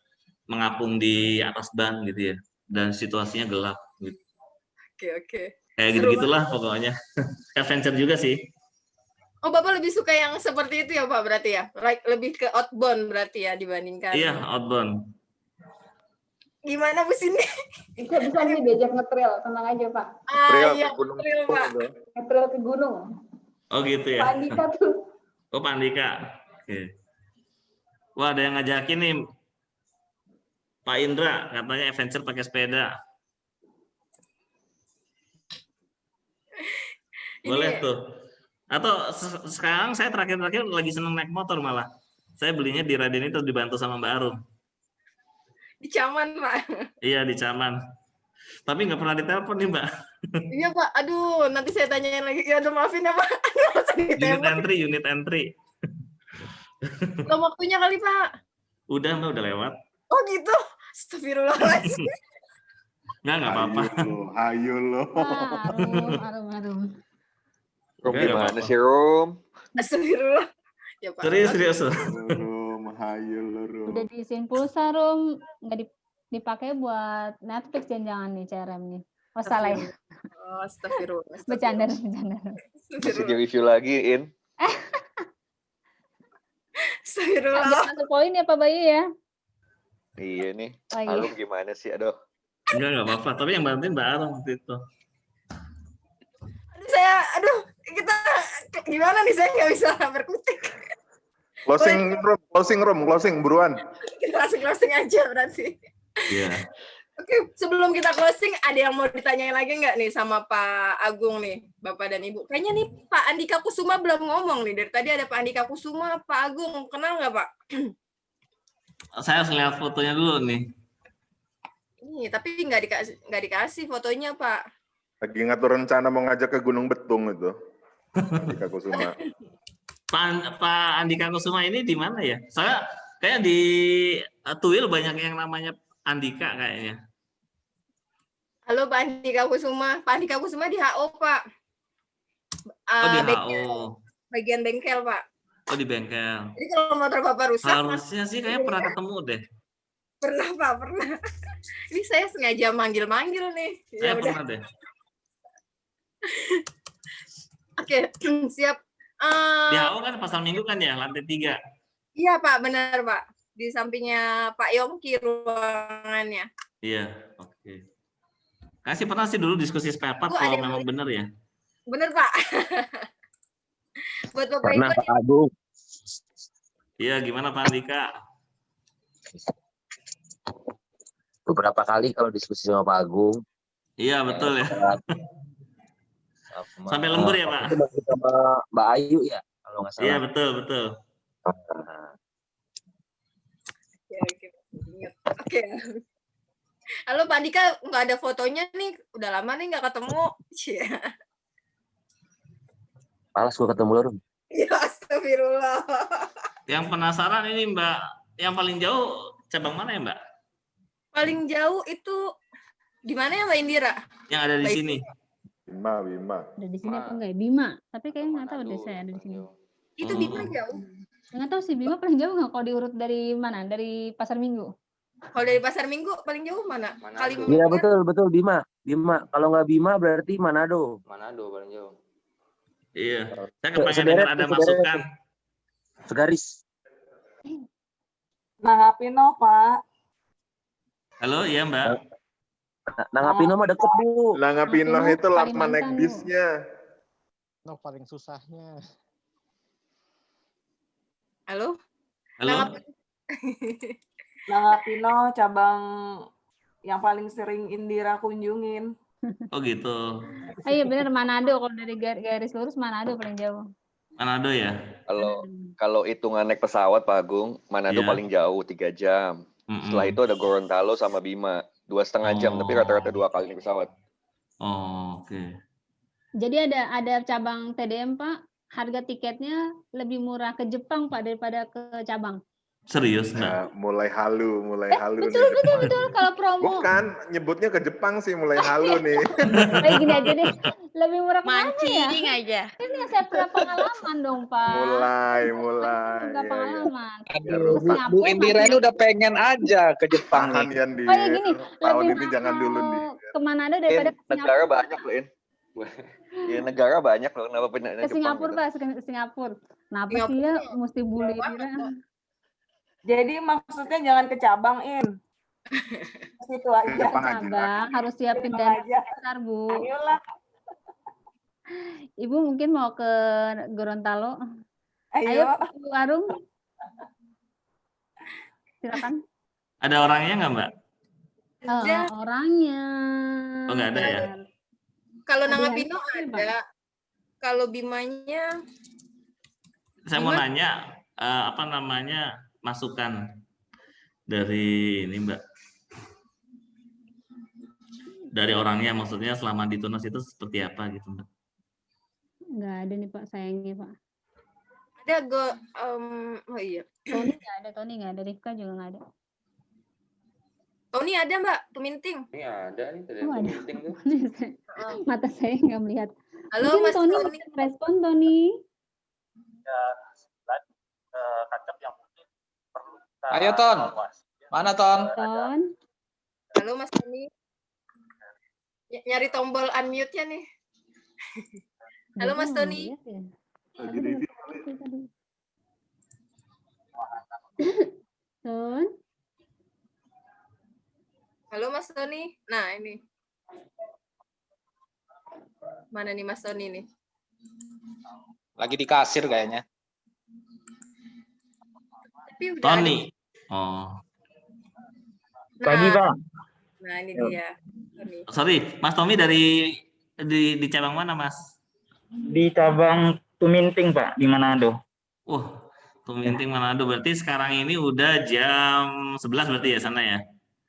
S1: mengapung di atas ban gitu ya, dan situasinya gelap gitu.
S2: Oke.
S1: Kayak gitu-gitulah pokoknya. Adventure juga sih.
S2: Oh, Bapak lebih suka yang seperti itu ya Pak berarti ya? Lebih ke outbound berarti ya dibandingkan.
S1: Iya, outbound.
S2: Gimana Bu Cindy?
S13: Bisa nih diajak nge-trail, tenang aja Pak.
S2: Iya, trail Pak.
S13: Nge-trail ke gunung.
S1: Oh gitu ya.
S13: Pak Andika tuh.
S1: Oh Pak Andika. Oke. Wah ada yang ngajakin nih. Pak Indra katanya adventure pakai sepeda. Boleh tuh. Atau sekarang saya terakhir lagi seneng naik motor malah. Saya belinya di Raden itu dibantu sama Mbak Arum.
S2: Di Caman, Pak.
S1: Iya di Caman. Tapi nggak pernah ditelepon nih Mbak.
S2: Iya, Pak. Aduh, nanti saya tanyain lagi. Ya, aduh, maafin ya, Pak. Aduh, masa ditembak.
S1: Unit entry.
S2: Belum waktunya kali, Pak.
S1: Udah Mbak, udah lewat.
S2: Oh gitu. Astagfirullahaladzim.
S1: Nggak apa-apa.
S9: Ayo lo.
S12: Arum.
S3: Rum
S1: Nggak
S3: gimana
S1: apa-apa.
S3: sih Rum?
S2: Astagfirullah. Ya, Pak.
S1: Serius.
S9: Rum, hayo lo Rum.
S12: Udah diisiin pulsa, Rum. Nggak dipakai buat Netflix jangan nih CRM nih. Oh salah ya.
S2: Oh, astagfirullah.
S12: Bercanda.
S3: Masih di review lagi, In.
S2: Astagfirullah.
S12: Jangan masuk poin ya Pak Bayu ya.
S3: Iya nih.
S12: Oh, iya.
S3: Arum gimana sih? Aduh.
S1: Nggak apa-apa. Tapi yang bantuin Mbak Arum waktu itu.
S2: Aduh, kita gimana nih, saya nggak bisa berkutik.
S9: Closing buruan.
S2: Kita closing aja berarti.
S1: Iya.
S2: Oke, sebelum kita closing, ada yang mau ditanyain lagi nggak nih sama Pak Agung nih, Bapak dan Ibu? Kayaknya nih Pak Andika Kusuma belum ngomong nih. Dari tadi ada Pak Andika Kusuma, Pak Agung, kenal nggak Pak?
S1: Saya harus lihat fotonya dulu nih.
S2: Nih, tapi nggak dikasih fotonya Pak.
S9: Lagi ngatur rencana mau ngajak ke Gunung Betung itu. Andika Kusuma.
S1: Pak Andika Kusuma ini di mana ya? Saya kayak di Tuil banyak yang namanya Andika kayaknya.
S2: Halo Pak Andika Kusuma. Pak Andika Kusuma di HO Pak.
S1: Oh di
S2: Bengkel.
S1: HO.
S2: Bagian bengkel Pak.
S1: Oh di bengkel.
S2: Jadi kalau motor Bapak rusak,
S1: Harusnya sih kayaknya pernah ketemu deh.
S2: Pernah Pak, pernah. Ini saya sengaja manggil-manggil nih. Ya
S1: Saya
S2: udah.
S1: pernah deh.
S2: Oke, siap.
S1: Di HO kan pasar Minggu kan ya, lantai 3.
S2: Iya Pak, benar Pak. Di sampingnya Pak Yongki ruangannya.
S1: Iya, oke. Kasih pernah sih dulu diskusi spare part
S2: Bu,
S1: kalau
S2: ada yang
S1: memang benar ya.
S2: Benar Pak. Buat Bapak
S14: Pernah
S2: Ibu.
S14: Pak Agung.
S1: Iya, gimana Pak Andika?
S14: Beberapa kali kalau diskusi sama Pak Agung.
S1: Iya, betul ya. Sampai lembur ya Pak?
S14: Sama Mbak Ayu ya, kalau nggak salah.
S1: Iya, betul.
S2: Oke. Halo Pak Andika, nggak ada fotonya nih. Udah lama nih nggak ketemu. Cia.
S14: Malas gue ketemu lu.
S2: Ya astagfirullah.
S1: Yang penasaran ini Mbak, yang paling jauh cabang mana ya Mbak?
S2: Paling jauh itu di mana ya Mbak Indira?
S1: Yang ada di sini.
S9: Bima.
S12: Ada di sini apa enggak? Bima. Tapi kayaknya nggak tahu deh saya ada di sini.
S2: Itu Bima jauh.
S12: Nggak tahu sih Bima paling jauh nggak kalau diurut dari mana? Dari Pasar Minggu.
S2: Kalau dari Pasar Minggu paling jauh mana?
S14: Iya betul Bima. Kalau nggak Bima berarti Manado.
S3: Manado paling jauh.
S1: Iya. Saya kepengen dengar ada masukan.
S14: Segaris.
S11: Nanggapino, Pak.
S1: Halo, iya Mbak.
S14: Nanggapino mah deket Bu.
S9: Nanggapino itu lama naik bisnya.
S15: No, paling susahnya.
S2: Halo?
S11: Nanggapino cabang yang paling sering Indira kunjungin.
S1: Oh gitu.
S12: Oh iya benar Manado, kalau dari garis lurus Manado paling jauh.
S1: Manado ya?
S3: Kalau hitungan naik pesawat Pak Agung, Manado
S1: Iya.
S3: paling jauh 3 jam. Setelah itu ada Gorontalo sama Bima 2,5 jam, tapi rata-rata 2 kali naik pesawat.
S1: Oh, oke.
S12: Jadi ada cabang TDM Pak, harga tiketnya lebih murah ke Jepang Pak daripada ke cabang.
S1: Serius Mbak?
S9: Nah, mulai halu
S12: Betul
S9: nih.
S12: kalau promo.
S9: Bukan, nyebutnya ke Jepang sih mulai halu nih.
S12: Kayak gini aja deh. Lebih murah kemana ya?
S4: Mancing aja.
S12: Ini yang saya pernah pengalaman dong Pak.
S9: mulai.
S12: Pernah pengalaman.
S15: Bu Indira ini udah pengen aja ke Jepang
S9: Tahan
S15: nih.
S9: Yandi.
S12: Oh ya gini,
S9: Tahun
S12: lebih
S9: ini jangan dulu nih.
S12: ke Manado daripada ke
S3: Negara
S12: Singapura.
S3: banyak loh, In. Ya negara banyak loh, kenapa pindah
S12: Ke
S3: Jepang?
S12: Singapura
S3: gitu?
S12: Pak, ke Singapura. Kenapa sih ya mesti bully Indira?
S11: Jadi maksudnya jangan ke cabang, In. Situ aja.
S12: Cabang harus siapin dana besar, Bu.
S11: Ayolah.
S12: Ibu mungkin mau ke Gorontalo.
S11: Ayo.
S12: Bu Arum. Silakan.
S1: Ada orangnya nggak Mbak?
S12: Orangnya.
S1: Oh nggak ada ya?
S2: Kalau
S12: Ada
S2: Nanggapino
S12: yang
S2: ada. Kalau Bimanya
S1: Saya mau nanya apa namanya masukan dari ini Mbak. dari orangnya, maksudnya selama di Tunas itu seperti apa gitu Mbak?
S12: Nggak ada nih Pak, sayangnya Pak.
S2: Ada oh iya.
S12: Tony nggak ada, Tony nggak ada, Rifka juga nggak ada.
S2: Tony ada Mbak, Tuminting.
S3: Ini ada nih tadi
S12: Oh, ada.
S3: meeting tuh.
S12: Mata saya nggak melihat.
S2: Halo
S12: Mungkin
S2: Mas
S12: Tony
S2: Tony.
S12: bisa respon, Tony.
S15: Ayo Ton. Mana Ton?
S12: Ton.
S2: Halo Mas Tony. Nyari tombol unmute-nya nih. Halo Mas Tony.
S12: Ton.
S2: Halo Mas Tony. Nah, ini. Mana nih Mas Tony nih?
S15: Lagi di kasir kayaknya.
S2: Tapi udah
S1: Tony. Oh.
S2: Pagi,
S16: Pak.
S2: Nah, ini dia. Tony.
S1: Sorry, Mas Tommy dari di cabang mana, Mas?
S16: Di cabang Tuminting, Pak, di Manado.
S1: Tuminting Manado. Berarti sekarang ini udah jam 11 berarti ya sana ya?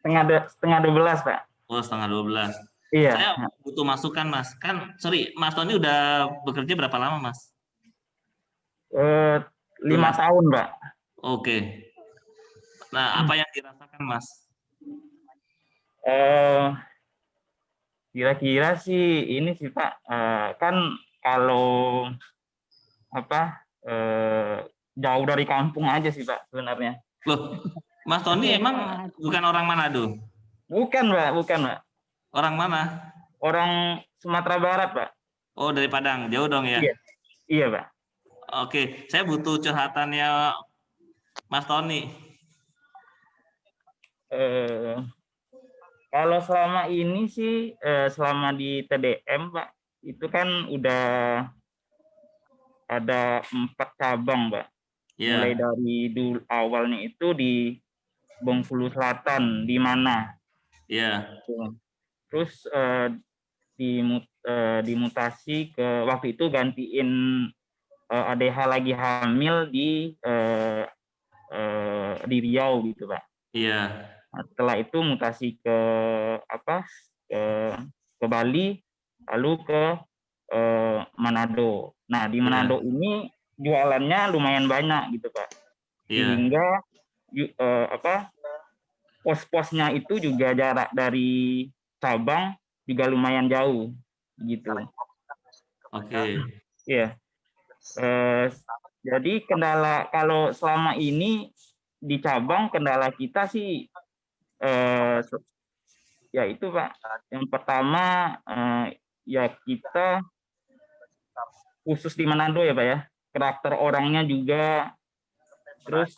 S16: Setengah 12, Pak.
S1: Oh, setengah 12.
S16: Iya.
S1: Saya butuh masukan, Mas. Sorry, Mas Tony udah bekerja berapa lama, Mas?
S16: 5 tahun, Pak.
S1: Oke. Nah, apa yang dirasakan, Mas?
S16: Kira-kira sih ini sih Pak, kan kalau jauh dari kampung aja sih Pak sebenarnya.
S1: Loh, Mas Tony emang bukan orang Manado?
S16: Bukan Pak, bukan Pak.
S1: Orang mana?
S16: Orang Sumatera Barat Pak.
S1: Oh, dari Padang, jauh dong ya?
S16: Iya, iya Pak.
S1: Oke, saya butuh curhatannya Mas Tony.
S16: Kalau selama ini sih, selama di TDM Pak, itu kan udah ada 4 cabang Pak.
S1: Yeah.
S16: Mulai dari dulu awalnya itu di Bengkulu Selatan, di mana.
S1: Iya.
S16: Terus dimutasi ke waktu itu gantiin ADH lagi hamil di Riau gitu Pak.
S1: Iya.
S16: Nah, setelah itu mutasi ke ke Bali, lalu ke Manado. Nah di Manado ini jualannya lumayan banyak gitu Pak. Sehingga pos-posnya itu juga jarak dari cabang juga lumayan jauh gitu.
S1: Oke.
S16: Iya. Jadi kendala kalau selama ini di cabang, kendala kita sih ya itu Pak. Yang pertama ya kita khusus di Manado ya Pak ya, karakter orangnya juga, terus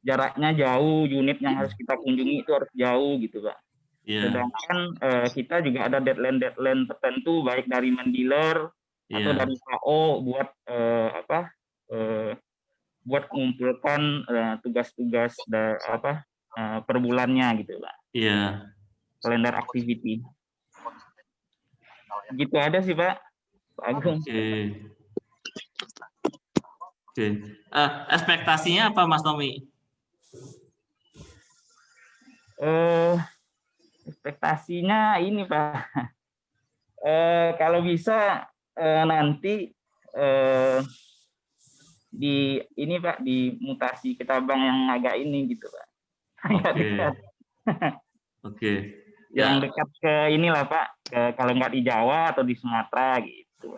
S16: jaraknya jauh, unit yang harus kita kunjungi itu harus jauh gitu Pak. Sedangkan kita juga ada deadline tertentu baik dari mendealer atau dari KO buat buat mengumpulkan tugas-tugas per bulannya gitu Pak.
S1: Iya.
S16: Kalender activity. Gitu ada sih Pak. Pak Agung.
S1: Oke. Ekspektasinya apa Mas Tommy?
S16: Ekspektasinya ini Pak. Kalau bisa nanti di ini Pak, di mutasi ke cabang yang agak ini gitu Pak. Agak dekat.
S1: Oke.
S16: Yang dekat ke inilah Pak, kalau nggak di Jawa atau di Sumatera gitu.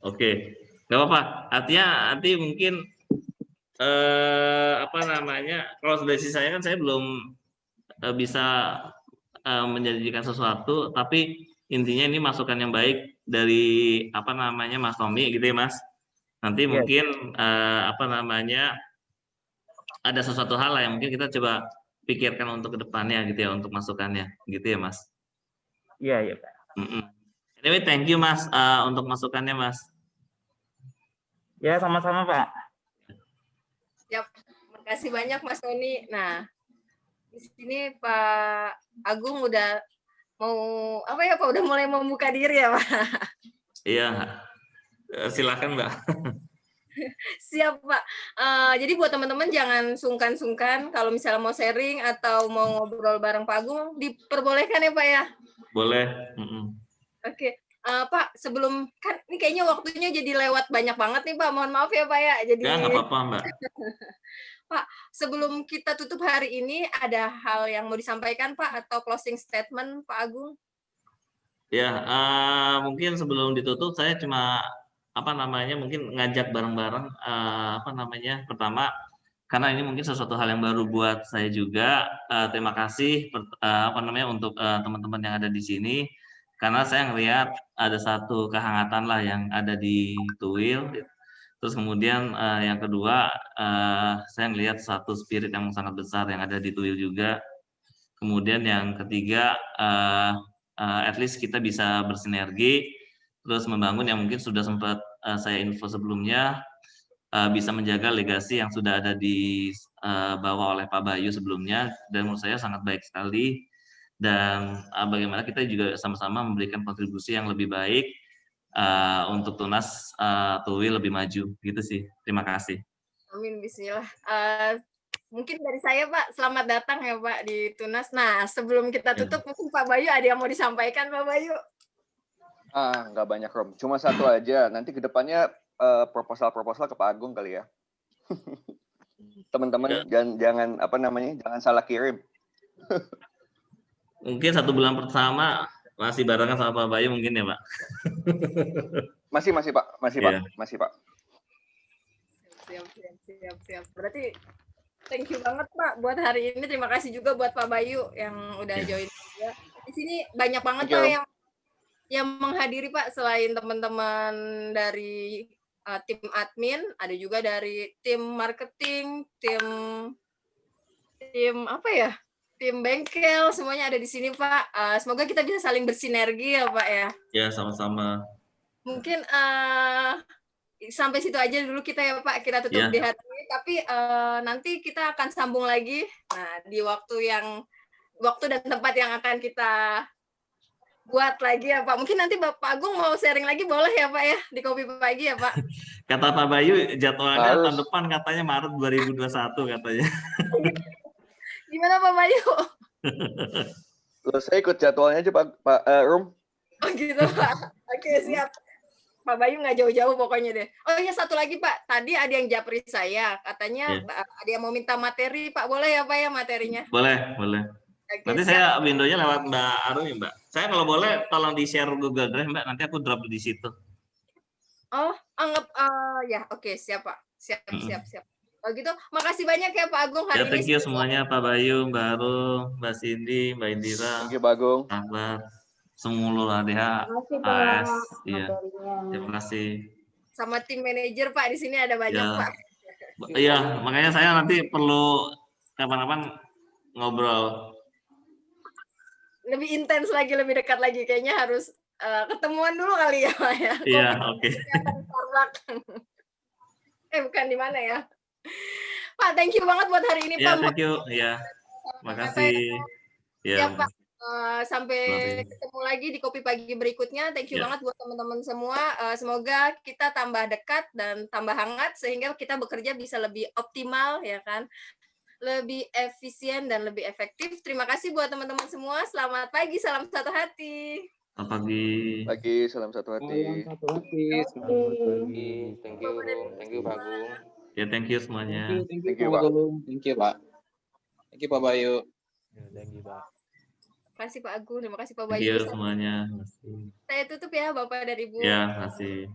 S1: Oke, nggak apa-apa. Artinya nanti mungkin kalau dari sisi saya kan saya belum bisa menjanjikan sesuatu, tapi intinya ini masukan yang baik dari Mas Tommy gitu ya Mas. Nanti mungkin ada sesuatu hal lah yang mungkin kita coba pikirkan untuk kedepannya gitu ya, untuk masukannya gitu ya Mas.
S16: Iya Pak.
S1: Anyway, thank you Mas untuk masukannya Mas.
S16: Ya sama-sama Pak.
S2: Siap, makasih banyak Mas Tony. Nah, di sini Pak Agung udah mau Pak, udah mulai membuka diri ya Pak.
S1: Iya, silakan Mbak.
S2: Siap, Pak. Jadi buat teman-teman jangan sungkan-sungkan kalau misalnya mau sharing atau mau ngobrol bareng Pak Agung, diperbolehkan ya, Pak ya?
S1: Boleh.
S2: Oke. Pak, sebelum kan ini kayaknya waktunya jadi lewat banyak banget nih, Pak. Mohon maaf ya, Pak ya. Jadi
S1: Ya, nggak apa-apa, Mbak.
S2: Pak, sebelum kita tutup hari ini ada hal yang mau disampaikan, Pak, atau closing statement, Pak Agung?
S1: Ya, mungkin sebelum ditutup saya cuma mungkin ngajak bareng-bareng pertama karena ini mungkin sesuatu hal yang baru buat saya juga. Terima kasih untuk teman-teman yang ada di sini karena saya ngelihat ada satu kehangatan lah yang ada di Tuwil. Terus kemudian yang kedua saya ngelihat satu spirit yang sangat besar yang ada di Tuwil juga. Kemudian yang ketiga at least kita bisa bersinergi terus membangun yang mungkin sudah sempat saya info sebelumnya bisa menjaga legasi yang sudah ada dibawa oleh Pak Bayu sebelumnya dan menurut saya sangat baik sekali dan bagaimana kita juga sama-sama memberikan kontribusi yang lebih baik untuk Tunas Tuwil lebih maju gitu sih. Terima kasih.
S2: Amin, bismillah. Mungkin dari saya, Pak, selamat datang ya, Pak, di Tunas. Nah, sebelum kita tutup, mungkin Pak Bayu ada yang mau disampaikan, Pak Bayu?
S3: Nggak banyak, Rom. Cuma satu aja. Nanti ke depannya proposal-proposal ke Pak Agung kali ya. Teman-teman jangan jangan salah kirim.
S1: Mungkin 1 bulan pertama masih barengan sama Pak Bayu mungkin ya, Pak.
S3: Masih Pak. Masih Pak.
S2: Siap. Berarti thank you banget, Pak, buat hari ini. Terima kasih juga buat Pak Bayu yang udah join juga. Di sini banyak banget Pak yang menghadiri, Pak, selain teman-teman dari tim admin, ada juga dari tim marketing, tim tim bengkel, semuanya ada di sini, Pak. Semoga kita bisa saling bersinergi ya, Pak ya.
S1: Ya, sama-sama.
S2: Mungkin sampai situ aja dulu kita ya, Pak. Kita tutup di hari ini, tapi nanti kita akan sambung lagi. Nah, di waktu dan tempat yang akan kita buat lagi ya, Pak. Mungkin nanti Bapak Agung mau sharing lagi boleh ya, Pak ya, di Kopi Pagi ya, Pak.
S1: Kata Pak Bayu jadwalnya tahun depan katanya Maret 2021 katanya.
S2: Gimana Pak Bayu?
S3: Loh, saya ikut jadwalnya aja Pak Rum.
S2: Oh gitu, Pak. Oke, siap. Pak Bayu nggak jauh-jauh pokoknya deh. Oh iya, satu lagi Pak, tadi ada yang japri saya, katanya ada yang mau minta materi, Pak. Boleh ya, Pak ya, materinya?
S1: Boleh. Oke, nanti saya window-nya lewat Mbak Arum ya, Mbak. Saya kalau boleh tolong di-share Google Drive, Mbak. Nanti aku drop di situ.
S2: Oh, anggap ya, oke, siap Pak. Siap. Oh gitu, makasih banyak ya Pak Agung hari ini.
S1: Thank you semuanya, Pak Bayu, Mbak Arum, Mbak Cindy, Mbak Indira.
S3: Thank you, Pak Agung.
S1: Semulu ADH, AS, iya. Terima kasih.
S2: Sama tim manajer Pak, di sini ada banyak Pak.
S1: Iya, makanya saya nanti perlu kapan-kapan ngobrol.
S2: Lebih intens lagi, lebih dekat lagi. Kayaknya harus ketemuan dulu kali ya Pak ya.
S1: Iya, oke.
S2: Bukan di mana ya. Pak, thank you banget buat hari ini Pak.
S1: Iya, thank you. Iya, makasih.
S2: Iya Pak. Sampai ketemu lagi di Kopi Pagi berikutnya. Thank you banget buat teman-teman semua. Semoga kita tambah dekat dan tambah hangat sehingga kita bekerja bisa lebih optimal ya kan. Lebih efisien dan lebih efektif. Terima kasih buat teman-teman semua. Selamat pagi, salam satu hati.
S1: Selamat pagi.
S3: Salam satu hati.
S7: Selamat pagi.
S3: Thank you Pak Agung.
S1: Ya, thank you semuanya.
S3: Thank you Pak.
S15: Thank you Pak. Thank you Pak Bayu.
S7: Thank you Pak.
S2: Terima kasih Pak Agung, terima kasih Pak
S1: Thank
S2: Bayu.
S1: you semuanya.
S2: Saya tutup ya Bapak dan Ibu.
S1: Ya, terima kasih.